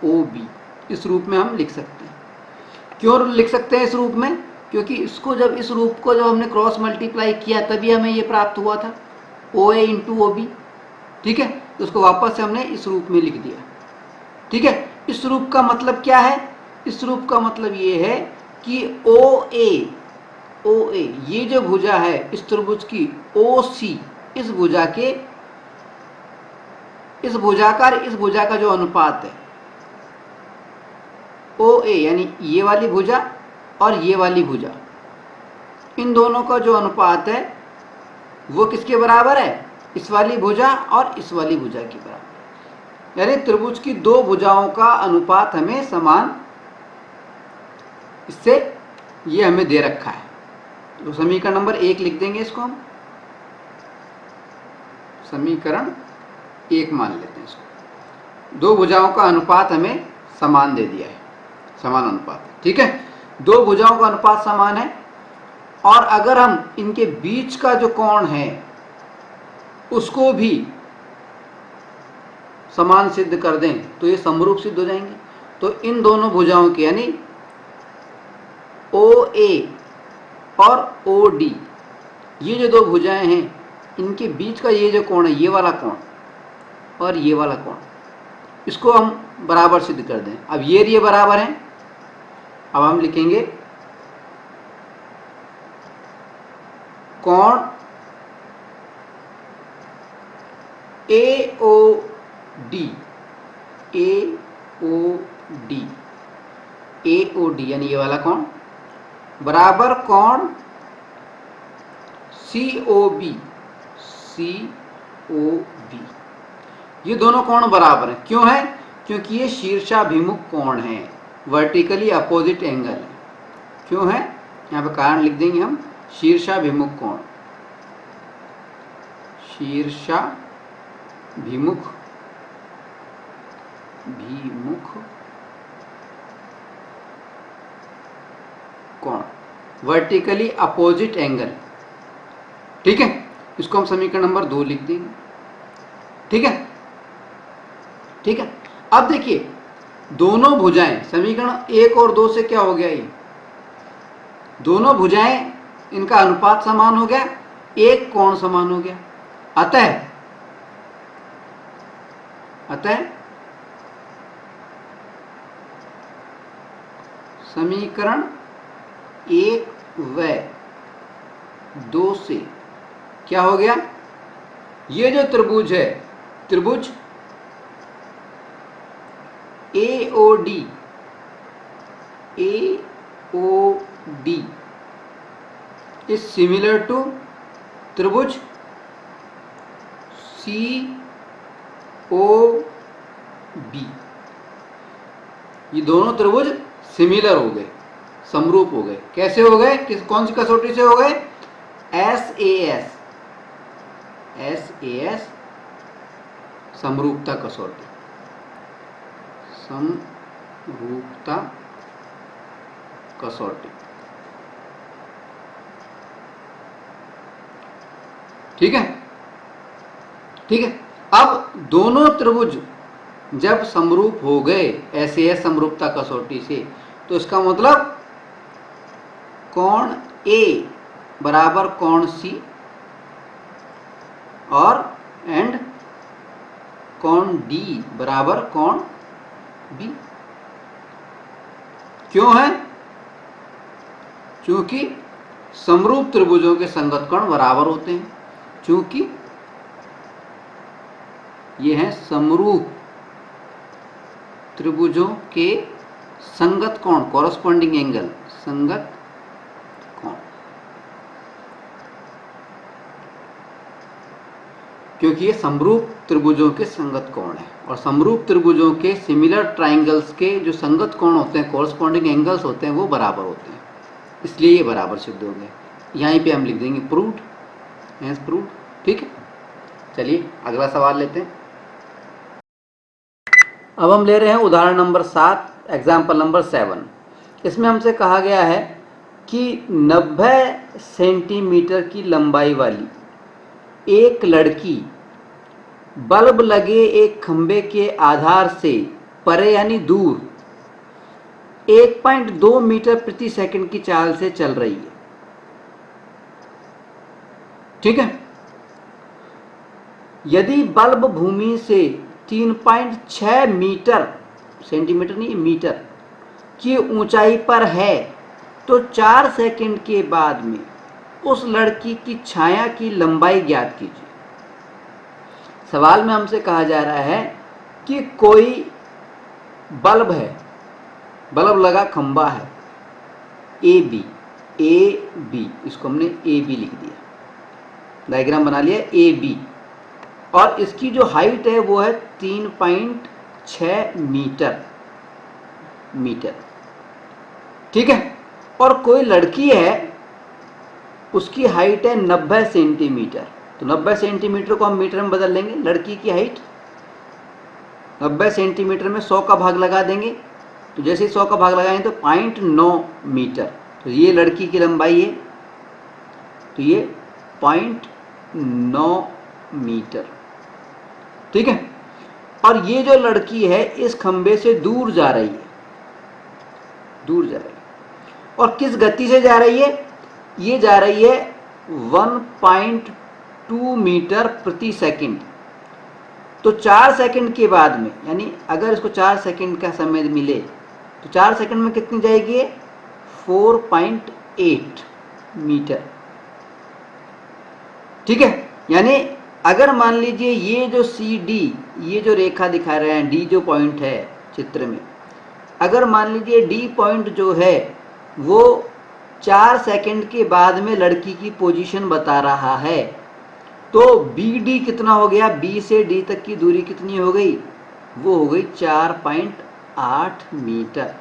Speaker 2: ओ बी, इस रूप में हम लिख सकते हैं। क्यों लिख सकते हैं इस रूप में, क्योंकि इसको जब इस रूप को जब हमने क्रॉस मल्टीप्लाई किया तभी हमें ये प्राप्त हुआ था, ओ ए इंटू ओ बी। ठीक है, तो उसको वापस से हमने इस रूप में लिख दिया। ठीक है, इस रूप का मतलब क्या है, इस रूप का मतलब ये है कि ओ ए ये जो भुजा है इस त्रिभुज की, ओ सी इस भुजा के इस भुजा का जो अनुपात है OA यानी ये वाली भुजा और ये वाली भुजा, इन दोनों का जो अनुपात है वो किसके बराबर है? इस वाली भुजा और इस वाली भुजा के बराबर। यानी त्रिभुज की दो भुजाओं का अनुपात हमें समान, इससे ये हमें दे रखा है। तो समीकरण नंबर 1 लिख देंगे इसको हम, समीकरण 1 मान लेते हैं इसको। दो भुजाओं का अनुपात हमें समान दे दिया है, समान अनुपात, ठीक है। दो भुजाओं का अनुपात समान है और अगर हम इनके बीच का जो कोण है उसको भी समान सिद्ध कर दें तो ये समरूप सिद्ध हो जाएंगे। तो इन दोनों भुजाओं के यानी OA और OD, ये जो दो भुजाएं हैं इनके बीच का ये जो कोण है, ये वाला कोण और ये वाला कोण, इसको हम बराबर सिद्ध कर दें। अब ये बराबर हैं। अब हम लिखेंगे कोण AOD यानी ये वाला कोण बराबर कोण COB। ये दोनों कोण बराबर हैं। क्यों है? क्योंकि ये शीर्षाभिमुख कोण है, वर्टिकली अपोजिट एंगल है। क्यों है? यहाँ पे कारण लिख देंगे हम, शीर्षाभिमुख कोण, शीर्षाभिमुख कोण, वर्टिकली अपोजिट एंगल, ठीक है। इसको हम समीकरण नंबर 2 लिख देंगे, ठीक है, ठीक है। अब देखिए दोनों भुजाएं, समीकरण 1 और 2 से क्या हो गया? ये दोनों भुजाएं, इनका अनुपात समान हो गया, एक कोण समान हो गया। अतः समीकरण 1 व 2 से क्या हो गया? ये जो त्रिभुज है, त्रिभुज AOD इज सिमिलर टू त्रिभुज COB। ये दोनों त्रिभुज सिमिलर हो गए, समरूप हो गए। कैसे हो गए? कौन सी कसौटी से हो गए? SAS समरूपता कसौटी, समरूपता कसौटी, ठीक है, ठीक है। अब दोनों त्रिभुज जब समरूप हो गए SAS समरूपता कसौटी से, तो इसका मतलब कोण A बराबर कोण C और एंड कोण D बराबर कोण B। क्यों है? क्योंकि समरूप त्रिभुजों के संगत कोण बराबर होते हैं। क्योंकि ये हैं समरूप त्रिभुजों के संगत कोण, कॉरस्पॉन्डिंग एंगल, संगत कोण। क्योंकि ये समरूप त्रिभुजों के संगत कोण है और समरूप त्रिभुजों के सिमिलर ट्राइंगल्स के जो संगत कोण होते हैं, कॉरस्पॉन्डिंग एंगल्स होते हैं, वो बराबर होते हैं, इसलिए ये बराबर सिद्ध हो गए। यहीं पे हम लिख देंगे प्रूव्ड, हैंस प्रूव्ड, ठीक है। चलिए अगला सवाल लेते हैं। अब हम ले रहे हैं उदाहरण नंबर 7, एग्जाम्पल नंबर 7। इसमें हमसे कहा गया है कि 90 सेंटीमीटर की लंबाई वाली एक लड़की बल्ब लगे एक खंबे के आधार से परे यानी दूर 1.2 मीटर प्रति सेकंड की चाल से चल रही है, ठीक है। यदि बल्ब भूमि से 3.6 मीटर, सेंटीमीटर नहीं मीटर, की ऊंचाई पर है तो 4 सेकंड के बाद में उस लड़की की छाया की लंबाई ज्ञात कीजिए। सवाल में हमसे कहा जा रहा है कि कोई बल्ब है, बल्ब लगा खंबा है ए बी, इसको हमने ए बी लिख दिया, डायग्राम बना लिया ए बी, और इसकी जो हाइट है वो है 3.6 मीटर, ठीक है। और कोई लड़की है, उसकी हाइट है 90 सेंटीमीटर, तो 90 सेंटीमीटर को हम मीटर में बदल लेंगे। लड़की की हाइट 90 सेंटीमीटर में 100 का भाग लगा देंगे, तो जैसे ही 100 का भाग लगाएंगे तो 0.9 मीटर, तो ये लड़की की लंबाई है, तो ये 0.9 मीटर, ठीक है। और ये जो लड़की है इस खंबे से दूर जा रही है, और किस गति से जा रही है? ये जा रही है 1.2 मीटर प्रति सेकंड। तो 4 सेकंड के बाद में, यानी अगर इसको 4 सेकंड का समय मिले तो 4 सेकंड में कितनी जाएगी? 4.8 मीटर, ठीक है। यानी अगर मान लीजिए ये जो सी डी, ये जो रेखा दिखा रहे हैं, डी जो पॉइंट है चित्र में, अगर मान लीजिए डी पॉइंट जो है वो 4 सेकंड के बाद में लड़की की पोजीशन बता रहा है, तो बी डी कितना हो गया? बी से डी तक की दूरी कितनी हो गई? वो हो गई 4.8 मीटर,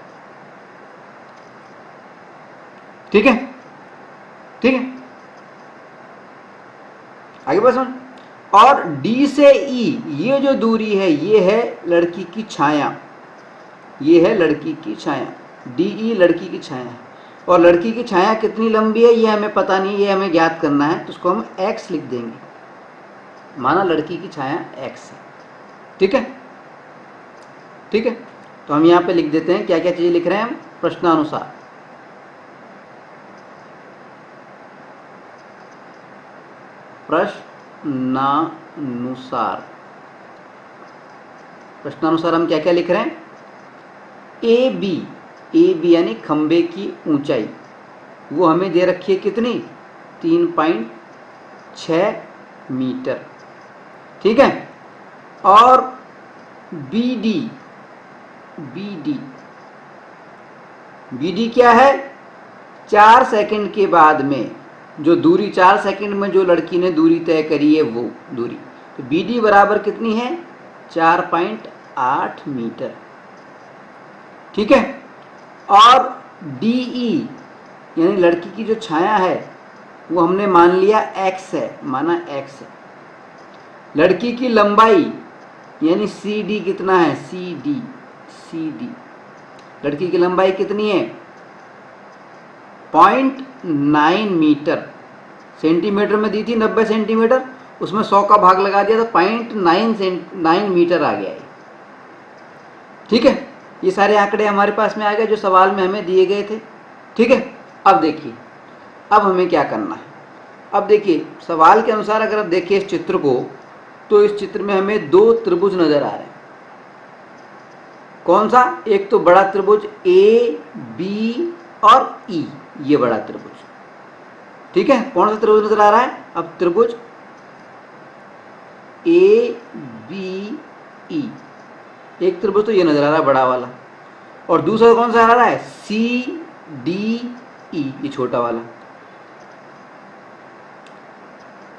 Speaker 2: ठीक है, ठीक है। आगे बढ़ समझ। और डी से ई ये जो दूरी है ये है लड़की की छाया, ये है लड़की की छाया, डी ई लड़की की छाया है। और लड़की की छाया कितनी लंबी है ये हमें पता नहीं, ये हमें ज्ञात करना है, तो उसको हम x लिख देंगे, माना लड़की की छाया x है, ठीक है, ठीक है। तो हम यहाँ पे लिख देते हैं क्या क्या चीजें लिख रहे हैं हम प्रश्नानुसार। प्रश्नानुसार हम क्या क्या लिख रहे हैं? ए बी यानी खंबे की ऊंचाई वो हमें दे रखी है कितनी? 3.6 मीटर, ठीक है। और बी डी क्या है? 4 सेकंड के बाद में जो दूरी, 4 सेकंड में जो लड़की ने दूरी तय करी है वो दूरी, तो बी डी बराबर कितनी है? 4.8 मीटर, ठीक है। और डी ई यानी लड़की की जो छाया है वो हमने मान लिया x है, माना x है। लड़की की लंबाई यानी सी डी कितना है? सी डी लड़की की लंबाई कितनी है? 0.9 मीटर, सेंटीमीटर में दी थी 90 सेंटीमीटर, उसमें 100 का भाग लगा दिया तो 0.9 मीटर आ गया है, ठीक है। ये सारे आंकड़े हमारे पास में आ गए जो सवाल में हमें दिए गए थे, ठीक है। अब देखिए, अब हमें क्या करना है? अब देखिए सवाल के अनुसार अगर आप देखिए इस चित्र को, तो इस चित्र में हमें 2 त्रिभुज नजर आ रहे हैं। कौन सा? एक तो बड़ा त्रिभुज ए बी और ई, ये बड़ा त्रिभुज, ठीक है। कौन सा त्रिभुज नजर आ रहा है? अब त्रिभुज ए बी ई, एक त्रिभुज तो ये नजर आ रहा है बड़ा वाला, और दूसरा कौन सा आ रहा है? सी डी ई, ये छोटा वाला,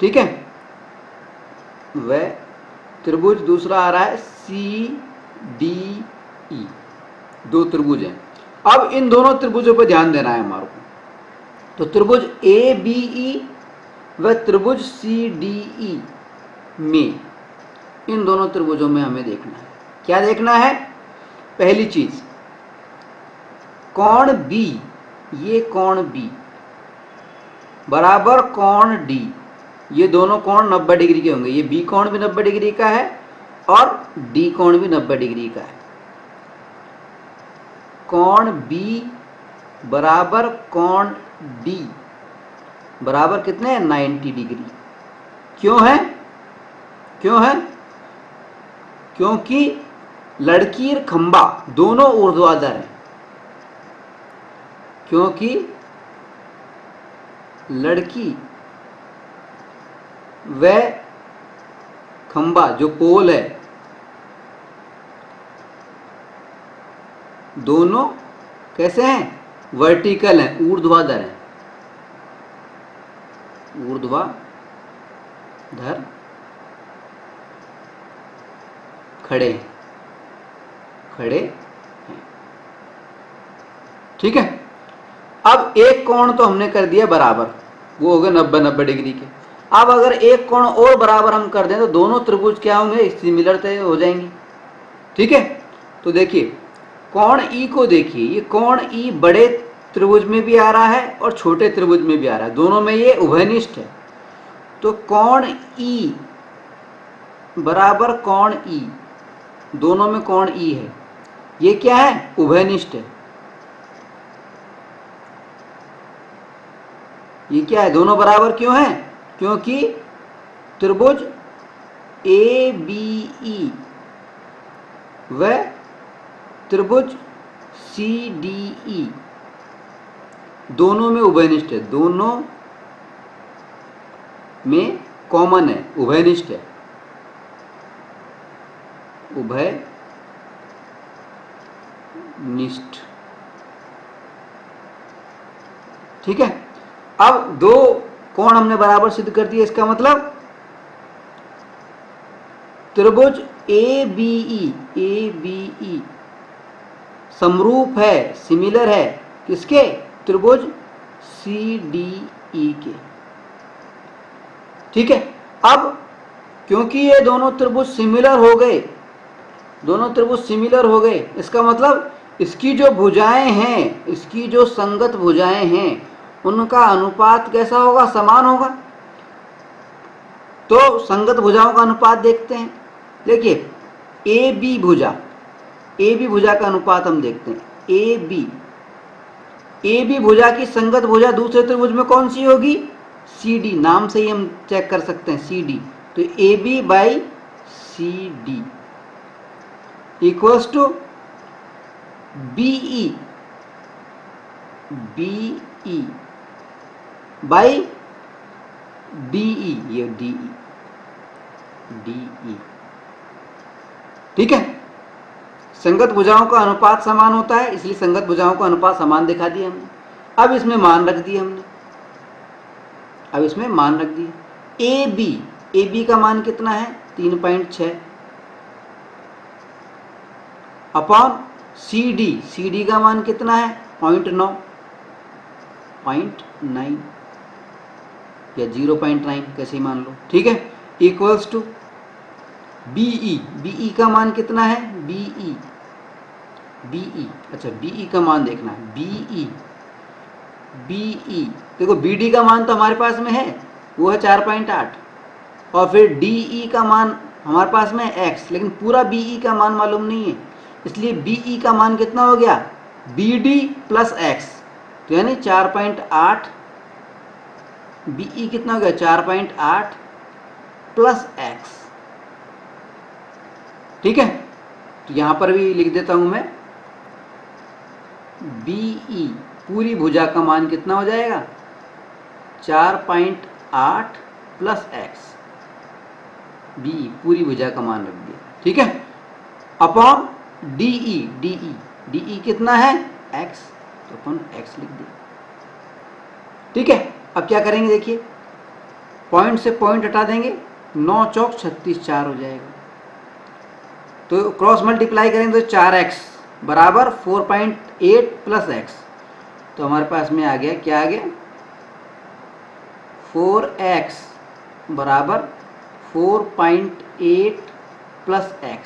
Speaker 2: ठीक है। वह त्रिभुज दूसरा आ रहा है सी डी ई, 2 त्रिभुज हैं। अब इन दोनों त्रिभुजों पर ध्यान देना है हमारे को। तो त्रिभुज ए बी ई व त्रिभुज सी डी ई में, इन दोनों त्रिभुजों में हमें देखना है, क्या देखना है? पहली चीज कोण बी, ये कोण बी बराबर कोण डी, ये दोनों कोण 90 डिग्री के होंगे। ये बी कोण भी 90 डिग्री का है और डी कोण भी 90 डिग्री का है। कोण बी बराबर कोण डी बराबर कितने हैं? 90 डिग्री। क्यों है? क्योंकि लड़की और खंबा दोनों ऊर्ध्वाधर हैं, क्योंकि लड़की व खंबा जो पोल है, दोनों कैसे हैं? वर्टिकल हैं, ऊर्ध्वाधर हैं, ऊर्ध्वाधर खड़े हैं, ठीक है। अब एक कोण तो हमने कर दिया बराबर, वो हो गए 90-90 डिग्री के। अब अगर एक कोण और बराबर हम कर दें तो दोनों त्रिभुज क्या होंगे? सिमिलर तो हो जाएंगे, ठीक है। तो देखिए कोण ई को देखिए, ये कोण ई बड़े त्रिभुज में भी आ रहा है और छोटे त्रिभुज में भी आ रहा है, दोनों में ये उभयनिष्ठ है। तो कोण ई बराबर कोण ई, दोनों में कोण ई है, ये क्या है? उभयनिष्ठ है। ये क्या है? दोनों बराबर क्यों है? क्योंकि त्रिभुज ए बी ई व त्रिभुज सी डी ई दोनों में उभयनिष्ठ है, दोनों में कॉमन है, उभयनिष्ठ है, उभयनिष्ठ, ठीक है। अब दो कोण हमने बराबर सिद्ध कर दिए, इसका मतलब त्रिभुज ए बी ई समरूप है, सिमिलर है किसके? त्रिभुज सी डी ई के, ठीक है। अब क्योंकि ये दोनों त्रिभुज सिमिलर हो गए, इसका मतलब इसकी जो भुजाएं हैं, इसकी जो संगत भुजाएं हैं, उनका अनुपात कैसा होगा? समान होगा। तो संगत भुजाओं का अनुपात देखते हैं। देखिए ए बी भुजा का अनुपात हम देखते हैं। ए बी भुजा की संगत भुजा दूसरे त्रिभुज में कौन सी होगी? सी डी, नाम से ही हम चेक कर सकते हैं, सी डी। तो A B by C D equals to BE by DE, ये डीई, ठीक है। संगत भुजाओं का अनुपात समान होता है, इसलिए संगत भुजाओं का अनुपात समान दिखा दिया हमने। अब इसमें मान रख दिए हमने, ए बी का मान कितना है? 3.6 अपॉन सी डी का मान कितना है? 0.9 या 0.9, कैसे ही मान लो, ठीक है। इक्वल्स टू बीई का मान कितना है? बीई, अच्छा बीई का मान देखना है। बीई देखो, बीडी का मान तो हमारे पास में है, वो है 4.8, और फिर डीई का मान हमारे पास में है x, लेकिन पूरा बीई का मान मालूम नहीं है, इसलिए बीई का मान कितना हो गया? बीडी प्लस x, तो यानी 4.8, बीई कितना हो गया? 4.8 प्लस x, ठीक है। तो यहां पर भी लिख देता हूं मैं, बीई पूरी भुजा का मान कितना हो जाएगा? 4.8 प्लस x, बीई पूरी भुजा का मान रख दिया, ठीक है। अपॉन डीई कितना है? x, तो अपन x लिख दिया, ठीक है। अब क्या करेंगे? देखिए पॉइंट से पॉइंट हटा देंगे, 9 चौक 36, 4 हो जाएगा। तो क्रॉस मल्टीप्लाई करेंगे तो 4x बराबर 4.8 प्लस x, तो हमारे पास में आ गया, क्या आ गया? 4x बराबर 4.8 प्लस x,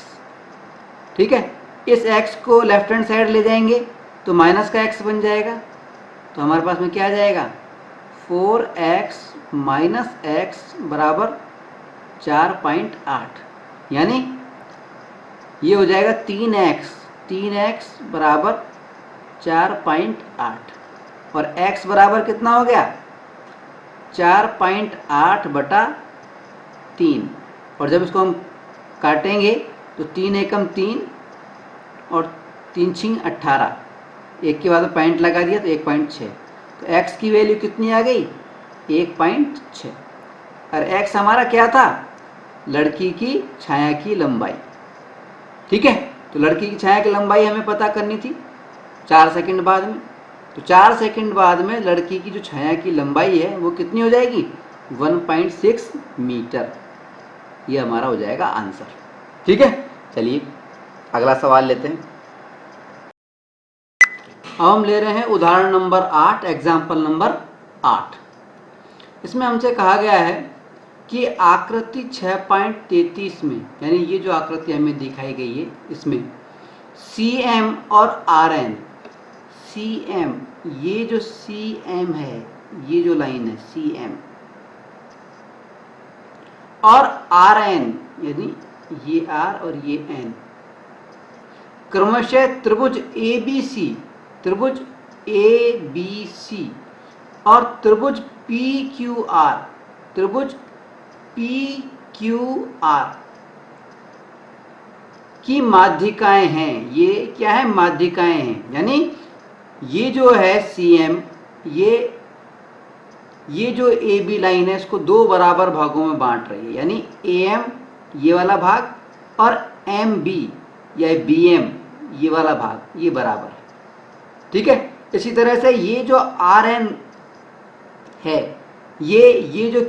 Speaker 2: ठीक है। इस x को लेफ्ट हैंड साइड ले जाएंगे तो माइनस का x बन जाएगा, तो हमारे पास में क्या आ जाएगा? 4x माइनस x बराबर 4.8, यानी ये हो जाएगा 3x बराबर 4.8, और x बराबर कितना हो गया? 4.8 बटा 3, और जब इसको हम काटेंगे तो 3 एकम 3 और 3 छिंग 18, एक के बाद में पॉइंट लगा दिया तो 1.6, तो x की वैल्यू कितनी आ गई? 1.6, और x हमारा क्या था? लड़की की छाया की लंबाई। ठीक है, तो लड़की की छाया की लंबाई हमें पता करनी थी 4 सेकंड बाद में। तो 4 सेकंड बाद में लड़की की जो छाया की लंबाई है वो कितनी हो जाएगी? 1.6 मीटर। ये हमारा हो जाएगा आंसर। ठीक है, चलिए अगला सवाल लेते हैं। अब हम ले रहे हैं उदाहरण नंबर 8, एग्जाम्पल नंबर 8। इसमें हमसे कहा गया है कि आकृति 6.33 में, यानी ये जो आकृति हमें दिखाई गई है इसमें CM और RN, CM, ये जो CM है, ये जो लाइन है CM, और RN यानी ये R और ये N, क्रमशः त्रिभुज ABC, त्रिभुज ABC और त्रिभुज PQR, त्रिभुज PQR की माध्यिकाएं हैं। ये क्या है? माध्यिकाएं हैं, यानी ये जो है CM, ये जो AB लाइन है इसको 2 बराबर भागों में बांट रही है, यानी AM ये वाला भाग और MB या BM ये वाला भाग, ये बराबर है। ठीक है, इसी तरह से ये जो RN है, ये जो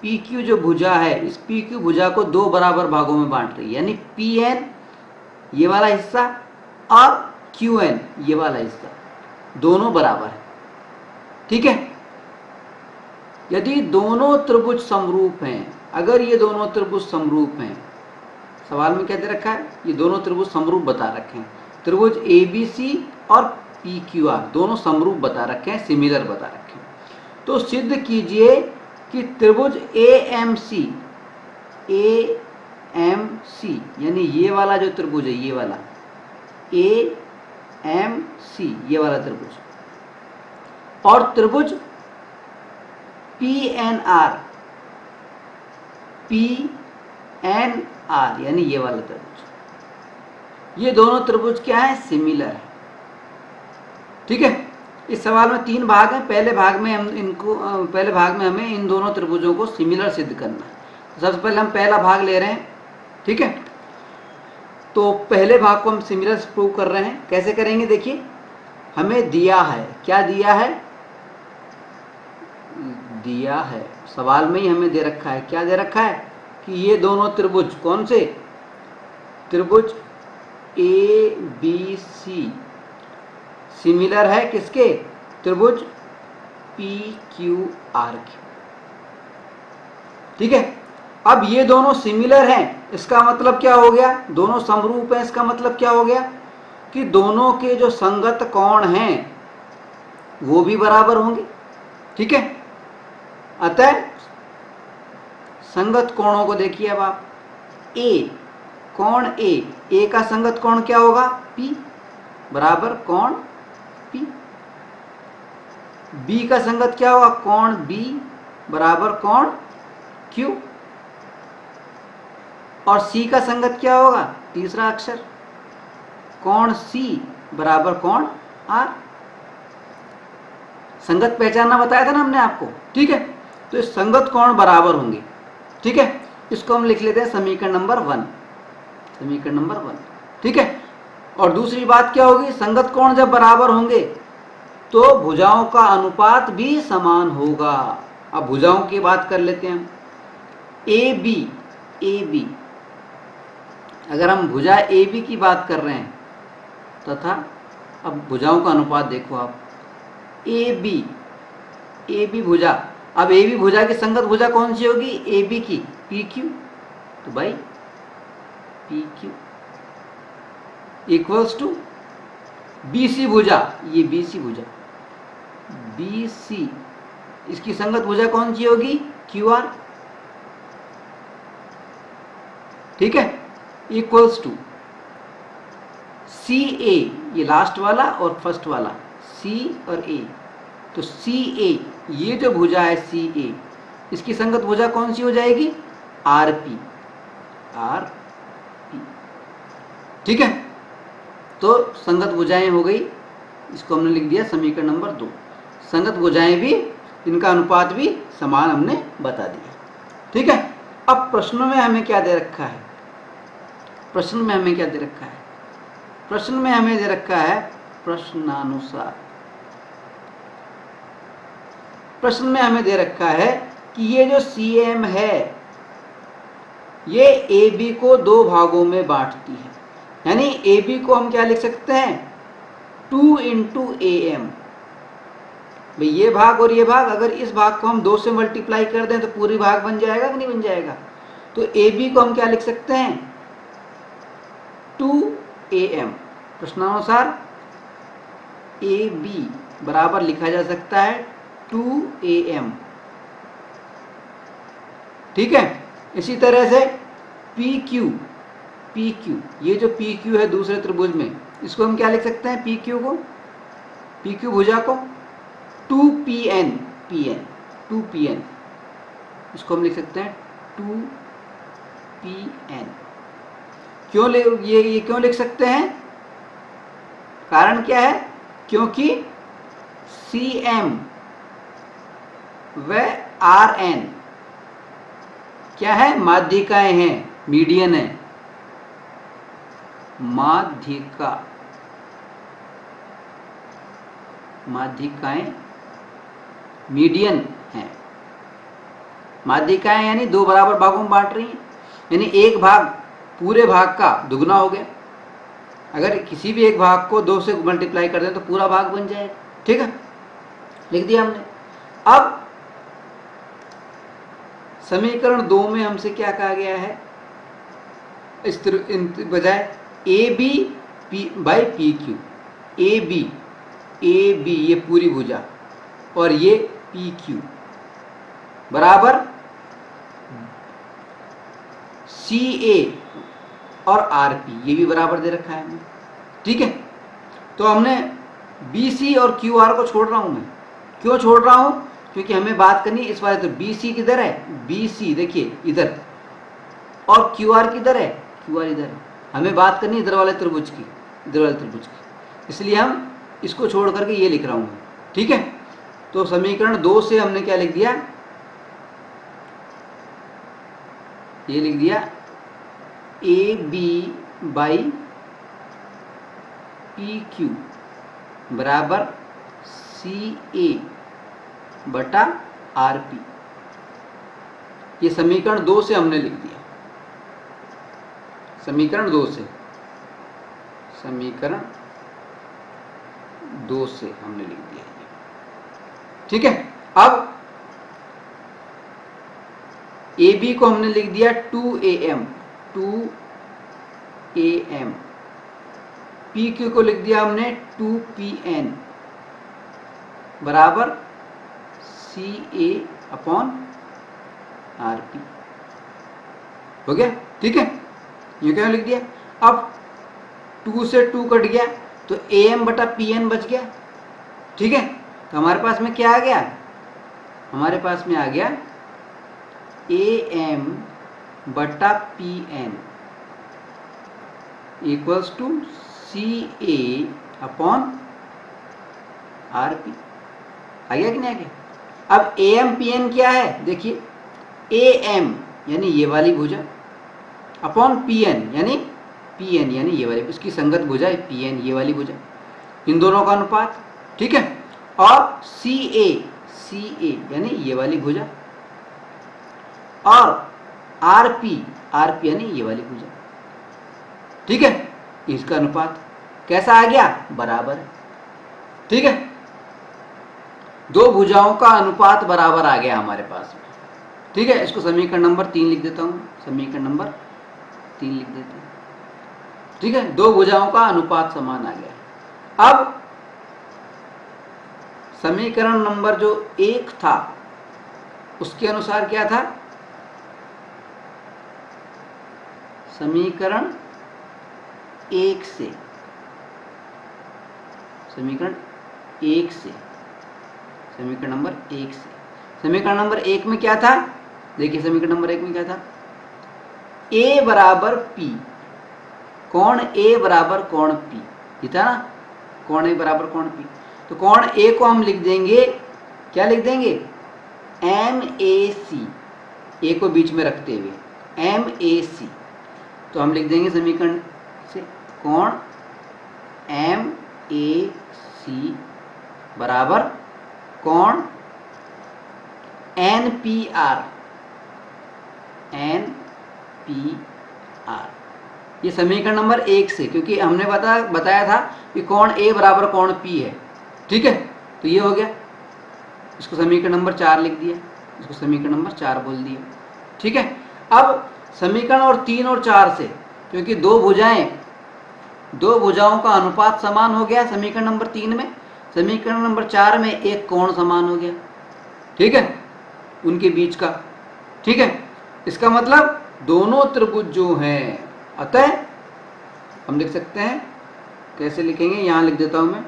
Speaker 2: PQ जो भुजा है, इस PQ भुजा को 2 बराबर भागों में बांट रही है, यानी PN ये वाला हिस्सा और QN ये वाला हिस्सा, दोनों बराबर है। ठीक है, यदि दोनों त्रिभुज समरूप हैं, अगर ये दोनों त्रिभुज समरूप हैं, सवाल में क्या दे रखा है? ये दोनों त्रिभुज समरूप बता रखे हैं, त्रिभुज ABC और PQR दोनों समरूप बता रखे हैं, सिमिलर बता रखे हैं। तो सिद्ध कीजिए कि त्रिभुज AMC यानी ये वाला जो त्रिभुज है, ये वाला AMC ये वाला त्रिभुज, और त्रिभुज PNR यानी ये वाला त्रिभुज, ये दोनों त्रिभुज क्या है? सिमिलर है। ठीक है, इस सवाल में 3 भाग हैं। पहले भाग में हमें इन दोनों त्रिभुजों को सिमिलर सिद्ध करना है। सबसे पहले हम पहला भाग ले रहे हैं। ठीक है, तो पहले भाग को हम सिमिलर प्रूव कर रहे हैं। कैसे करेंगे? देखिए, हमें दिया है, क्या दिया है? दिया है, सवाल में ही हमें दे रखा है। क्या दे रखा है? कि ये दोनों त्रिभुज, कौन से? त्रिभुज ABC सिमिलर है किसके? त्रिभुज PQR के। ठीक है, अब ये दोनों सिमिलर हैं, इसका मतलब क्या हो गया? दोनों समरूप हैं, इसका मतलब क्या हो गया? कि दोनों के जो संगत कोण हैं वो भी बराबर होंगे। ठीक है, अतः संगत कोणों को देखिए। अब आप कोण A का संगत कोण क्या होगा? P बराबर कोण P। B का संगत क्या होगा? कोण B बराबर कोण Q। और C का संगत क्या होगा? तीसरा अक्षर, कोण C बराबर कोण R। संगत पहचानना बताया था ना हमने आपको। ठीक है, तो इस संगत कोण बराबर होंगे। ठीक है, इसको हम लिख लेते हैं समीकरण नंबर 1, समीकरण नंबर 1। ठीक है, और दूसरी बात क्या होगी? संगत कोण जब बराबर होंगे तो भुजाओं का अनुपात भी समान होगा। अब भुजाओं की बात कर लेते हैं हम। AB, अगर हम भुजा AB की बात कर रहे हैं तथा अब भुजाओं का अनुपात देखो आप। AB भुजा, अब AB भुजा की संगत भुजा कौन सी होगी? AB की PQ। तो भाई PQ इक्वल्स टू BC भुजा, ये BC भुजा, BC इसकी संगत भुजा कौन सी होगी? QR। ठीक है, इक्वल्स टू CA, ये लास्ट वाला और फर्स्ट वाला, C और A। तो CA ये जो भुजा है CA, इसकी संगत भुजा कौन सी हो जाएगी? RP। ठीक है, तो संगत भुजाएं हो गई, इसको हमने लिख दिया समीकरण नंबर 2। संगत भुजाएं भी, इनका अनुपात भी समान हमने बता दिया। ठीक है, अब प्रश्न में हमें क्या दे रखा है? प्रश्न में हमें क्या दे रखा है? प्रश्न में हमें दे रखा है प्रश्नानुसार। प्रश्न में हमें दे रखा है कि ये जो CM है ये AB को दो भागों में बांटती है, यानी AB को हम क्या लिख सकते हैं? 2 into AM। भाई ये भाग और ये भाग, अगर इस भाग को हम 2 से मल्टीप्लाई कर दें तो पूरी भाग बन जाएगा कि नहीं बन जाएगा? तो AB को हम क्या लिख सकते हैं? 2AM। प्रश्नानुसार AB बराबर लिखा जा सकता है 2AM। ठीक है। इसी तरह से PQ, ये जो PQ है दूसरे त्रिभुज में, इसको हम क्या लिख सकते हैं? PQ को, PQ भुजा को 2PN, 2PN, इसको हम लिख सकते हैं 2PN। क्यों ये क्यों लिख सकते हैं? कारण क्या है? क्योंकि CM व RN क्या है? माध्यिकाएं हैं, मीडियन है, माध्यिकाएं मीडियन हैं। माध्यिकाएं यानी दो बराबर भागों में बांट रही हैं, यानी एक भाग पूरे भाग का दुगना हो गया। अगर किसी भी एक भाग को 2 से मल्टीप्लाई कर दें तो पूरा भाग बन जाएगा। ठीक है, लिख दिया हमने। अब समीकरण 2 में हमसे क्या कहा गया है? इस बजाय AB बाई PQ, AB ये पूरी भुजा और ये PQ बराबर CA और RP, ये भी बराबर दे रखा है हमें। ठीक है, तो हमने BC और QR को छोड़ रहा हूं मैं। क्यों छोड़ रहा हूं? क्योंकि हमें बात करनी है इस वाले। तो BC किधर है? BC देखिए इधर, और QR किधर है? QR इधर है। हमें बात करनी है इधर वाले त्रिभुज की, इधर वाले त्रिभुज की, इसलिए हम इसको छोड़ करके ये लिख रहा हूं। ठीक है, तो समीकरण 2 से हमने क्या लिख दिया? ये लिख दिया AB बाई PQ बराबर CA बटा RP। ये समीकरण 2 से हमने लिख दिया। समीकरण 2 से हमने लिख दिया। ठीक है, अब AB को हमने लिख दिया 2AM, PQ को लिख दिया हमने 2PN बराबर CA अपॉन RP। हो गया? ठीक है, ये क्या लिख दिया। अब 2 से 2 कट गया तो AM बटा PN बच गया। ठीक है, तो हमारे पास में क्या आ गया? हमारे पास में आ गया AM बटा PN equals to CA upon RP। आ गया कि नहीं आ गया? अब AM PN क्या है? देखिए AM यानी ये वाली भुजा अपॉन PN यानी ये वाली, इसकी संगत भुजा है PN, ये वाली भुजा, इन दोनों का अनुपात। ठीक है, और CA यानी ये वाली भुजा, और RP यानी ये वाली भुजा। ठीक है, इसका अनुपात कैसा आ गया? बराबर है। ठीक है, दो भुजाओं का अनुपात बराबर आ गया हमारे पास में। ठीक है, इसको समीकरण नंबर 3 लिख देता हूं, समीकरण नंबर 3 लिख देते हैं। ठीक है, दो भुजाओं का अनुपात समान आ गया। अब समीकरण नंबर जो 1 था उसके अनुसार क्या था? समीकरण 1 से, समीकरण नंबर 1 से, समीकरण नंबर 1 में क्या था? देखिए समीकरण नंबर 1 में क्या था? A बराबर P, कोण A बराबर कोण P, ये था ना, कोण A बराबर कोण P। तो कोण A को हम लिख देंगे, क्या लिख देंगे? MAC, ए को बीच में रखते हुए MAC, तो हम लिख देंगे समीकरण से कोण MAC बराबर कोण NPR। ये समीकरण नंबर 1 से, क्योंकि हमने बताया था कि कोण A बराबर कोण P है। ठीक है, तो ये हो गया, इसको समीकरण नंबर 4 लिख दिया, इसको समीकरण नंबर 4 बोल दिया। ठीक है, अब समीकरण और 3 और 4 से, क्योंकि दो भुजाओं का अनुपात समान हो गया समीकरण नंबर 3 में, समीकरण नंबर 4 में एक कोण समान हो गया। ठीक है, उनके बीच का। ठीक है, इसका मतलब दोनों त्रिभुज जो हैं, अतः हम लिख सकते हैं, कैसे लिखेंगे, यहां लिख देता हूं मैं,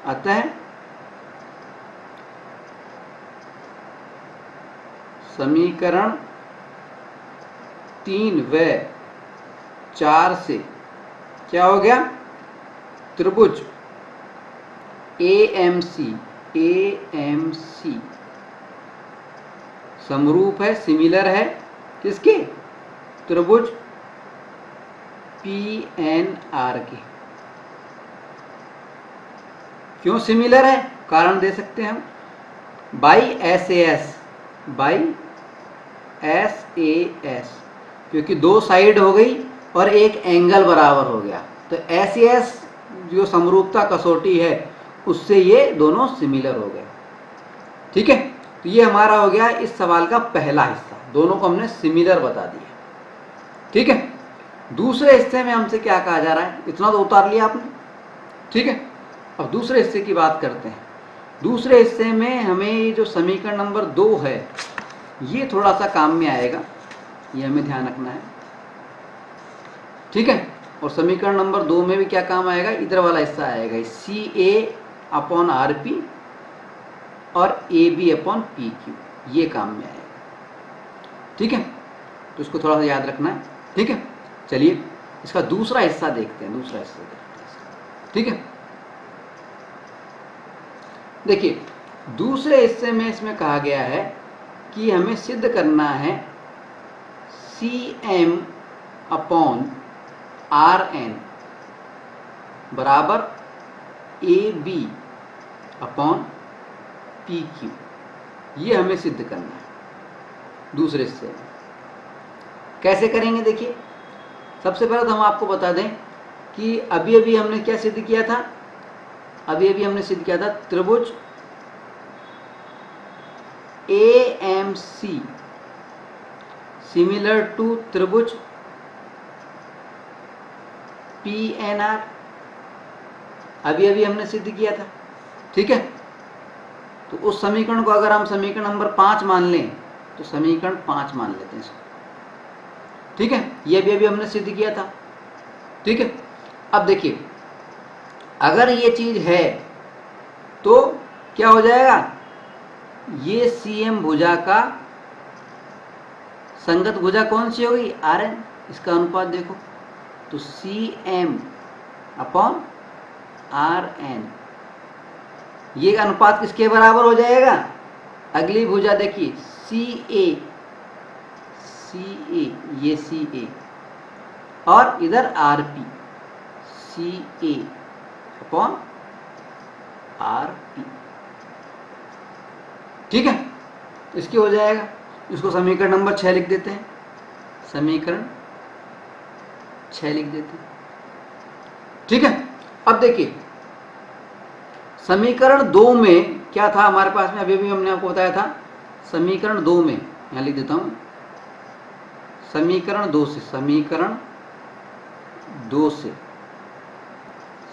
Speaker 2: अतः समीकरण 3 व 4 से क्या हो गया, त्रिभुज AMC समरूप है, सिमिलर है किसके, त्रिभुज PNR के। क्यों सिमिलर है, कारण दे सकते हैं हम, बाई SAS, क्योंकि दो साइड हो गई और एक एंगल बराबर हो गया, तो SAS जो समरूपता कसौटी है उससे ये दोनों सिमिलर हो गए। ठीक है, तो ये हमारा हो गया इस सवाल का पहला हिस्सा, दोनों को हमने सिमिलर बता दिया। ठीक है, दूसरे हिस्से में हमसे क्या कहा जा रहा है, इतना तो उतार लिया आपने। ठीक है, अब दूसरे हिस्से की बात करते हैं। दूसरे हिस्से में हमें जो समीकरण नंबर 2 है, ये थोड़ा सा काम में आएगा, ये हमें ध्यान रखना है। ठीक है, और समीकरण नंबर 2 में भी क्या काम आएगा, इधर वाला हिस्सा आएगा, CA/RP और AB/PQ, ये काम में आएगा। ठीक है, तो इसको थोड़ा सा याद रखना है। ठीक है, चलिए इसका दूसरा हिस्सा देखते हैं, ठीक है, देखिए दूसरे हिस्से में इसमें कहा गया है कि हमें सिद्ध करना है CM/RN बराबर AB/PQ, ये हमें सिद्ध करना है दूसरे हिस्से में। कैसे करेंगे, देखिए सबसे पहले तो हम आपको बता दें कि अभी अभी हमने क्या सिद्ध किया था, हमने सिद्ध किया था त्रिभुज AMC सिमिलर टू त्रिभुज PNR, अभी हमने सिद्ध किया था। ठीक है, तो उस समीकरण को अगर हम समीकरण नंबर 5 मान लें तो समीकरण 5 मान लेते हैं इसको। ठीक है, ये भी अभी हमने सिद्ध किया था। ठीक है, अब देखिए अगर ये चीज है तो क्या हो जाएगा, ये CM भुजा का संगत भुजा कौन सी होगी, RN, इसका अनुपात देखो, तो CM/RN, ये अनुपात किसके बराबर हो जाएगा, अगली भुजा देखिए CA, ये CA और इधर RP, CA/RP। ठीक है, इसके हो जाएगा, इसको समीकरण नंबर 6 लिख देते हैं, समीकरण 6 लिख देते हैं। ठीक है, अब देखिए समीकरण 2 में क्या था हमारे पास में, अभी भी हमने आपको बताया था, समीकरण 2 में यहां लिख देता हूं, समीकरण 2 से,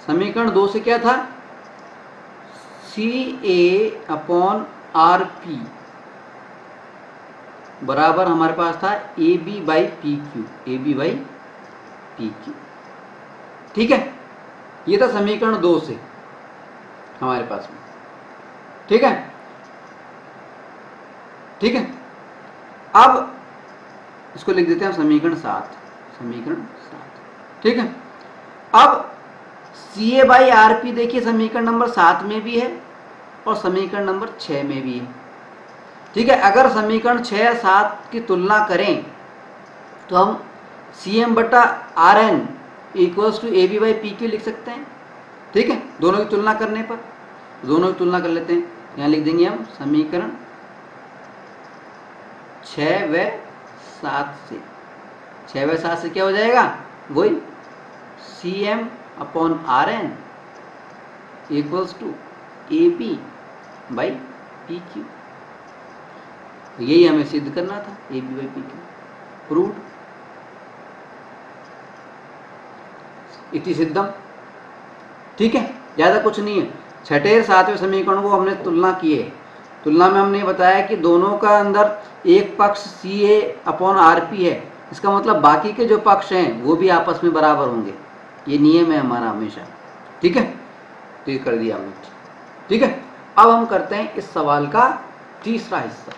Speaker 2: समीकरण 2 से क्या था, CA/RP बराबर हमारे पास था AB/PQ। ठीक है, ये था समीकरण 2 से हमारे पास में। ठीक है, अब इसको लिख देते हैं समीकरण 7। ठीक है, अब CA/RP देखिए समीकरण नंबर 7 में भी है और समीकरण नंबर 6 में भी है। ठीक है, अगर समीकरण 6 या 7 की तुलना करें तो हम CM बटा RN equals to AB by PQ लिख सकते हैं। ठीक है, दोनों की तुलना करने पर, दोनों की तुलना कर लेते हैं। यहाँ लिख देंगे हम समीकरण 6 व 7 से, 6 व 7 से क्या हो जाएगा, वही CM upon RN equals to AB by PQ। यही हमें सिद्ध करना था, AB बाई PQ प्रूव्ड इति सिद्धम। ठीक है, ज़्यादा कुछ नहीं है। छठे और सातवें समीकरण को हमने तुलना की है। तुलना में हमने बताया कि दोनों का अंदर एक पक्ष CA अपॉन RP है, इसका मतलब बाकी के जो पक्ष हैं वो भी आपस में बराबर होंगे, ये नियम है हमारा हमेशा। ठीक है, तो ये कर दिया हमने। ठीक है, अब हम करते हैं इस सवाल का तीसरा हिस्सा।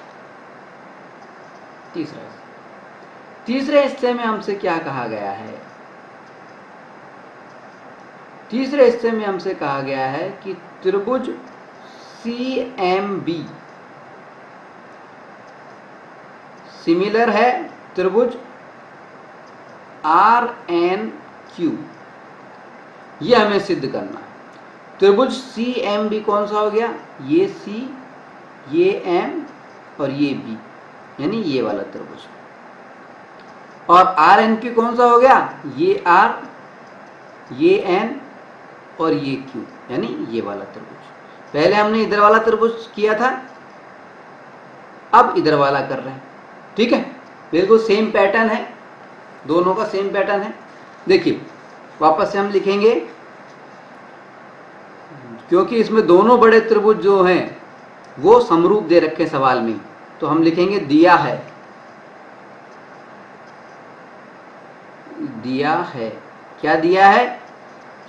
Speaker 2: तीसरे हिस्से में हमसे क्या कहा गया है, तीसरे हिस्से में हमसे कहा गया है कि त्रिभुज CMB सिमिलर है त्रिभुज RNQ, ये हमें सिद्ध करना है। त्रिभुज CMB कौन सा हो गया, ये C, ये M और ये B, यानी ये वाला त्रिभुज। और RNQ कौन सा हो गया, ये R, ये N और ये Q, यानी ये वाला त्रिभुज। पहले हमने इधर वाला त्रिभुज किया था, अब इधर वाला कर रहे हैं। ठीक है, बिल्कुल सेम पैटर्न है, दोनों का सेम पैटर्न है। देखिए वापस से हम लिखेंगे, क्योंकि इसमें दोनों बड़े त्रिभुज जो हैं वो समरूप दे रखे सवाल में, तो हम लिखेंगे दिया है, दिया है। क्या दिया है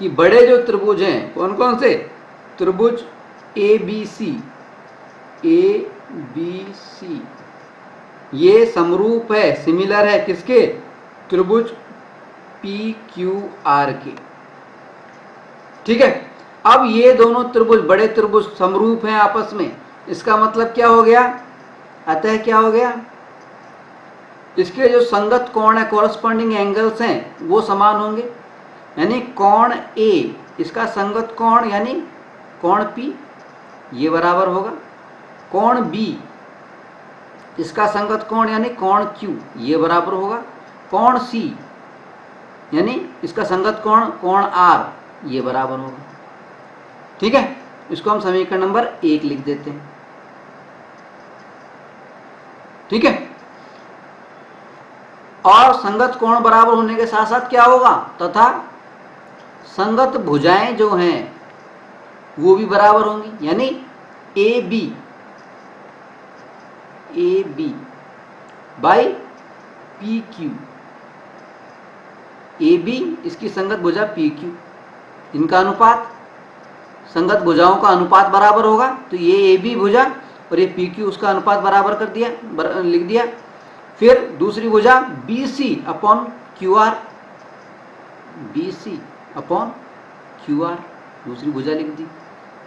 Speaker 2: कि बड़े जो त्रिभुज हैं कौन कौन से, त्रिभुज ABC ये समरूप है, सिमिलर है किसके, त्रिभुज PQR के। ठीक है, अब ये दोनों त्रिभुज बड़े त्रिभुज समरूप हैं आपस में, इसका मतलब क्या हो गया, अतः क्या हो गया, इसके जो संगत कोण है, कॉरस्पॉन्डिंग एंगल्स हैं वो समान होंगे। यानी कोण A इसका संगत कोण यानी कोण P ये बराबर होगा, कोण B इसका संगत कोण यानी कोण Q ये बराबर होगा, कोण C यानी इसका संगत कोण कोण R ये बराबर होगा। ठीक है, इसको हम समीकरण नंबर 1 लिख देते हैं। ठीक है, और संगत कोण बराबर होने के साथ साथ क्या होगा, तथा संगत भुजाएं जो हैं वो भी बराबर होंगी, यानी AB बाई PQ, AB इसकी संगत भुजा PQ, इनका अनुपात, संगत भुजाओं का अनुपात बराबर होगा, तो ये AB भुजा और ये PQ उसका अनुपात बराबर कर दिया, लिख दिया। फिर दूसरी भुजा BC upon QR, BC upon QR दूसरी भुजा लिख दी।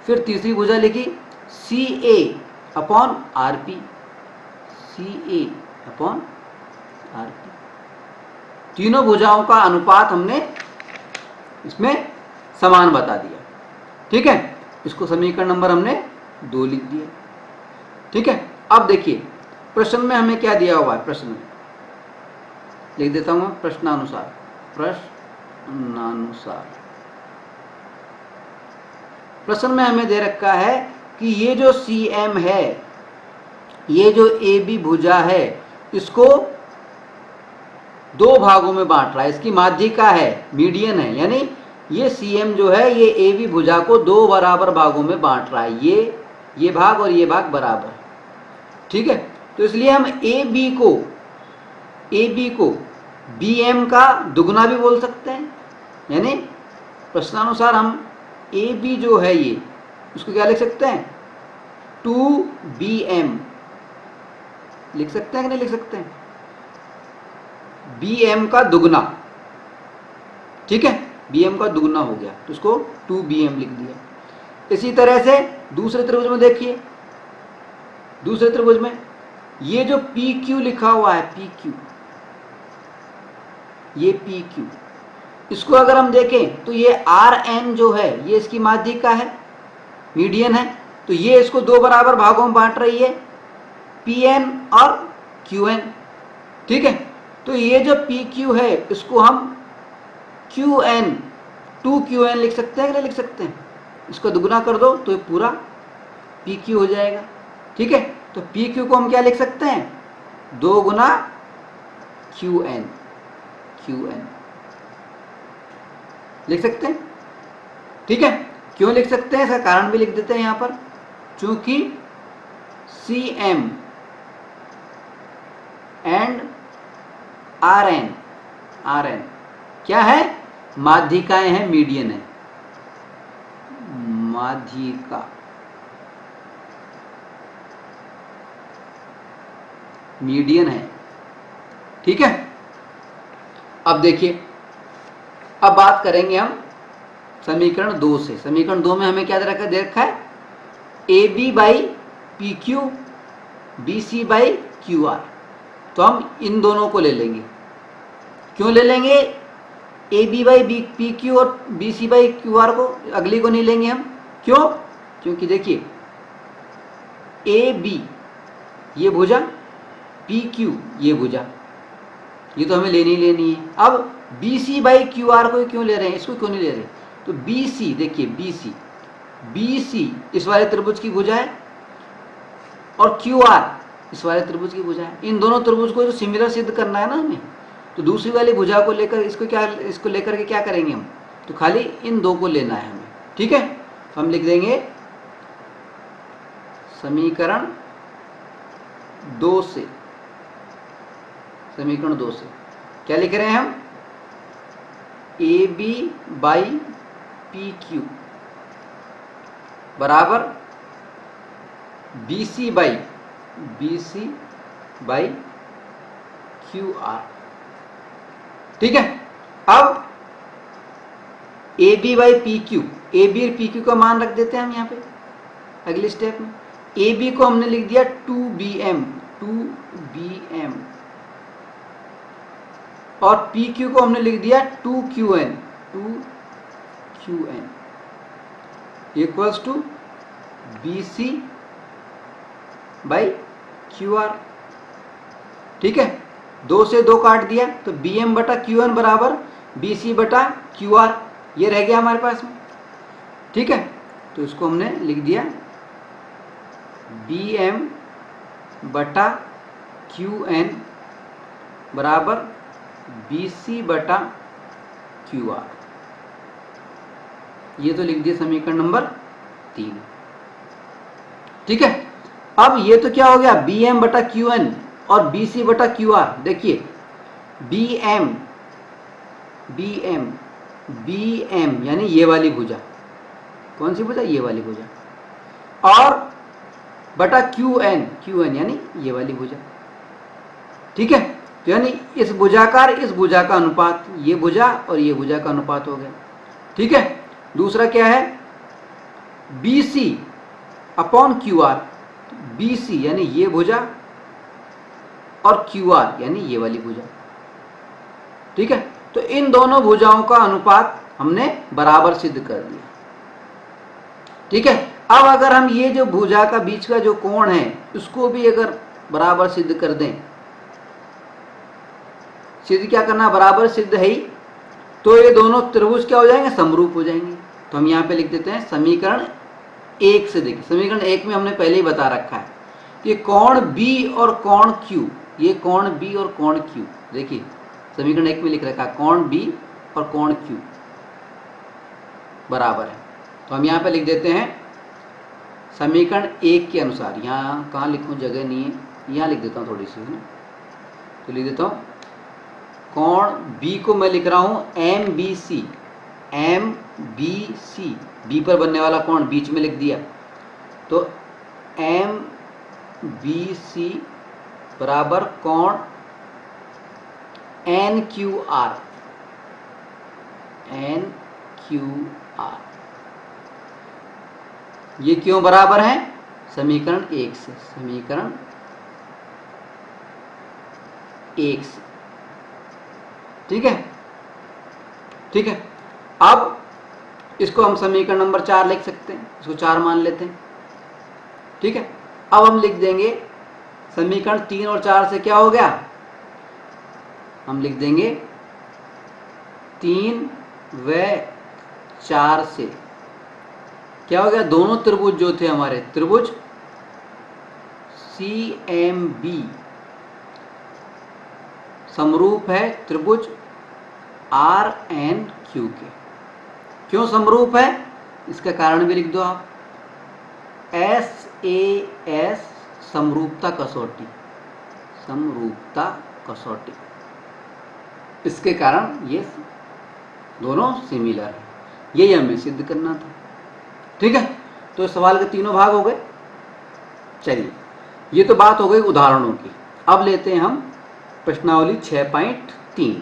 Speaker 2: फिर तीसरी भुजा लिखी CA upon RP, CA upon RP। तीनों भुजाओं का अनुपात हमने इसमें समान बता दिया। ठीक है, इसको समीकरण नंबर हमने 2 लिख दिया। ठीक है, अब देखिए प्रश्न में हमें क्या दिया हुआ है, प्रश्न में लिख देता हूं प्रश्नानुसार, प्रश्न में हमें दे रखा है कि ये जो CM है, ये जो AB भुजा है, इसको 2 भागों में बांट रहा है, इसकी माध्यिका है, मीडियन है, यानी ये CM जो है ये AB भुजा को 2 बराबर भागों में बांट रहा है, ये भाग और ये भाग बराबर। ठीक है, तो इसलिए हम AB को BM का दुगना भी बोल सकते हैं, यानी प्रश्नानुसार हम AB जो है ये, उसको क्या लिख सकते हैं, 2BM लिख सकते हैं कि नहीं लिख सकते हैं, BM का दुगना। ठीक है, BM का दुगना हो गया तो उसको 2BM लिख दिया। इसी तरह से दूसरे त्रिभुज में देखिए, दूसरे त्रिभुज में ये जो पी क्यू लिखा हुआ है, पी क्यू, ये पी क्यू, इसको अगर हम देखें तो ये आर एन जो है ये इसकी माध्यिका है, मीडियन है। तो ये इसको दो बराबर भागों में बांट रही है, पी एन और क्यू एन। ठीक है, तो ये जो पी क्यू है इसको हम क्यू एन, 2QN लिख सकते हैं कि नहीं लिख सकते हैं? इसको दुगुना कर दो तो ये पूरा पी क्यू हो जाएगा। ठीक है, तो पी क्यू को हम क्या लिख सकते हैं? 2 गुना क्यू एन, क्यू एन लिख सकते हैं। ठीक है, क्यों लिख सकते हैं इसका कारण भी लिख देते हैं यहां पर, चूंकि C M and R N, R N क्या है? माध्यिकाएं हैं, मीडियन है, माध्यिका, मीडियन है। ठीक है, अब देखिए, अब बात करेंगे हम समीकरण 2 से। समीकरण 2 में हमें क्या दे रखा है? A B by P Q, B C by Q R. तो हम इन दोनों को ले लेंगे। क्यों ले लेंगे? A B by B P Q और B C by Q R को, अगली को नहीं लेंगे हम। क्यों? क्योंकि देखिए ए बी ये भुजा, पी क्यू ये भुजा, ये तो हमें लेनी है। अब B C by Q R को क्यों ले रहे हैं, इसको क्यों नहीं ले रहे? तो बी सी, देखिए बी सी इस वाले त्रिभुज की भुजा है और क्यू आर इस वाले त्रिभुज की भुजा है। इन दोनों त्रिभुज को जो सिमिलर सिद्ध करना है ना हमें, तो दूसरी वाली भुजा को लेकर इसको लेकर के क्या करेंगे हम? तो खाली इन दो को लेना है हमें। ठीक है, तो हम लिख देंगे समीकरण 2 से, समीकरण 2 से क्या लिख रहे हैं हम? A B by P Q बराबर B C by Q R. ठीक है, अब A B by P Q, A B और पी क्यू का मान रख देते हैं हम यहाँ पे अगले स्टेप में। ए बी को हमने लिख दिया 2BM, 2BM, और पी क्यू को हमने लिख दिया 2QN, 2QN equals to BC by QR। ठीक है, 2 से 2 काट दिया तो BM बटा QN बराबर BC बटा QR, ये रह गया हमारे पास में। ठीक है, तो इसको हमने लिख दिया BM बटा QN बराबर BC बटा QR, ये तो लिख दिया समीकरण नंबर 3। ठीक है, अब ये तो क्या हो गया? BM बटा QN और BC बटा QR। देखिए BM यानी ये वाली भुजा, कौन सी भुजा? ये वाली भुजा, और बटा QN यानी ये वाली भुजा। ठीक है, तो यानी इस भुजाकार इस भुजा का अनुपात, ये भुजा और ये भुजा का अनुपात हो गया। ठीक है, दूसरा क्या है? BC अपॉन QR, BC यानी ये भुजा और QR यानी ये वाली भुजा। ठीक है, तो इन दोनों भुजाओं का अनुपात हमने बराबर सिद्ध कर दिया। ठीक है, अब अगर हम ये जो भुजा का बीच का जो कोण है उसको भी अगर बराबर सिद्ध कर दें, सिद्ध क्या करना? बराबर सिद्ध है ही, तो ये दोनों त्रिभुज क्या हो जाएंगे? समरूप हो जाएंगे। तो हम यहाँ पे लिख देते हैं समीकरण 1 से। देखिए समीकरण 1 में हमने पहले ही बता रखा है कि कोण B और कोण Q, ये कोण B और कोण Q, देखिए समीकरण 1 में लिख रखा है कोण B और कोण Q बराबर है। तो हम यहाँ पे लिख देते हैं समीकरण 1 के अनुसार, यहाँ कहाँ लिखूँ, जगह नहीं है, यहाँ लिख देता हूँ थोड़ी सी, है ना। तो लिख देता हूँ कोण B को मैं लिख रहा हूँ MBC, MBC, B पर बनने वाला कोण बीच में लिख दिया, तो MBC बराबर कोण NQR, NQR। ये क्यों बराबर है? समीकरण 1 से, समीकरण 1 से। ठीक है, ठीक है। अब इसको हम समीकरण नंबर 4 लिख सकते हैं, इसको 4 मान लेते हैं। ठीक है, अब हम लिख देंगे समीकरण 3 और 4 से क्या हो गया, हम लिख देंगे 3 व 4 से क्या हो गया, दोनों त्रिभुज जो थे हमारे, त्रिभुज CMB समरूप है त्रिभुज RNQ के। क्यों समरूप है, इसका कारण भी लिख दो आप, SAS समरूपता कसौटी, समरूपता कसौटी, इसके कारण ये दोनों सिमिलर है, यही हमें सिद्ध करना था। ठीक है, तो इस सवाल के तीनों भाग हो गए। चलिए, ये तो बात हो गई उदाहरणों की। अब लेते हैं हम प्रश्नावली 6.3।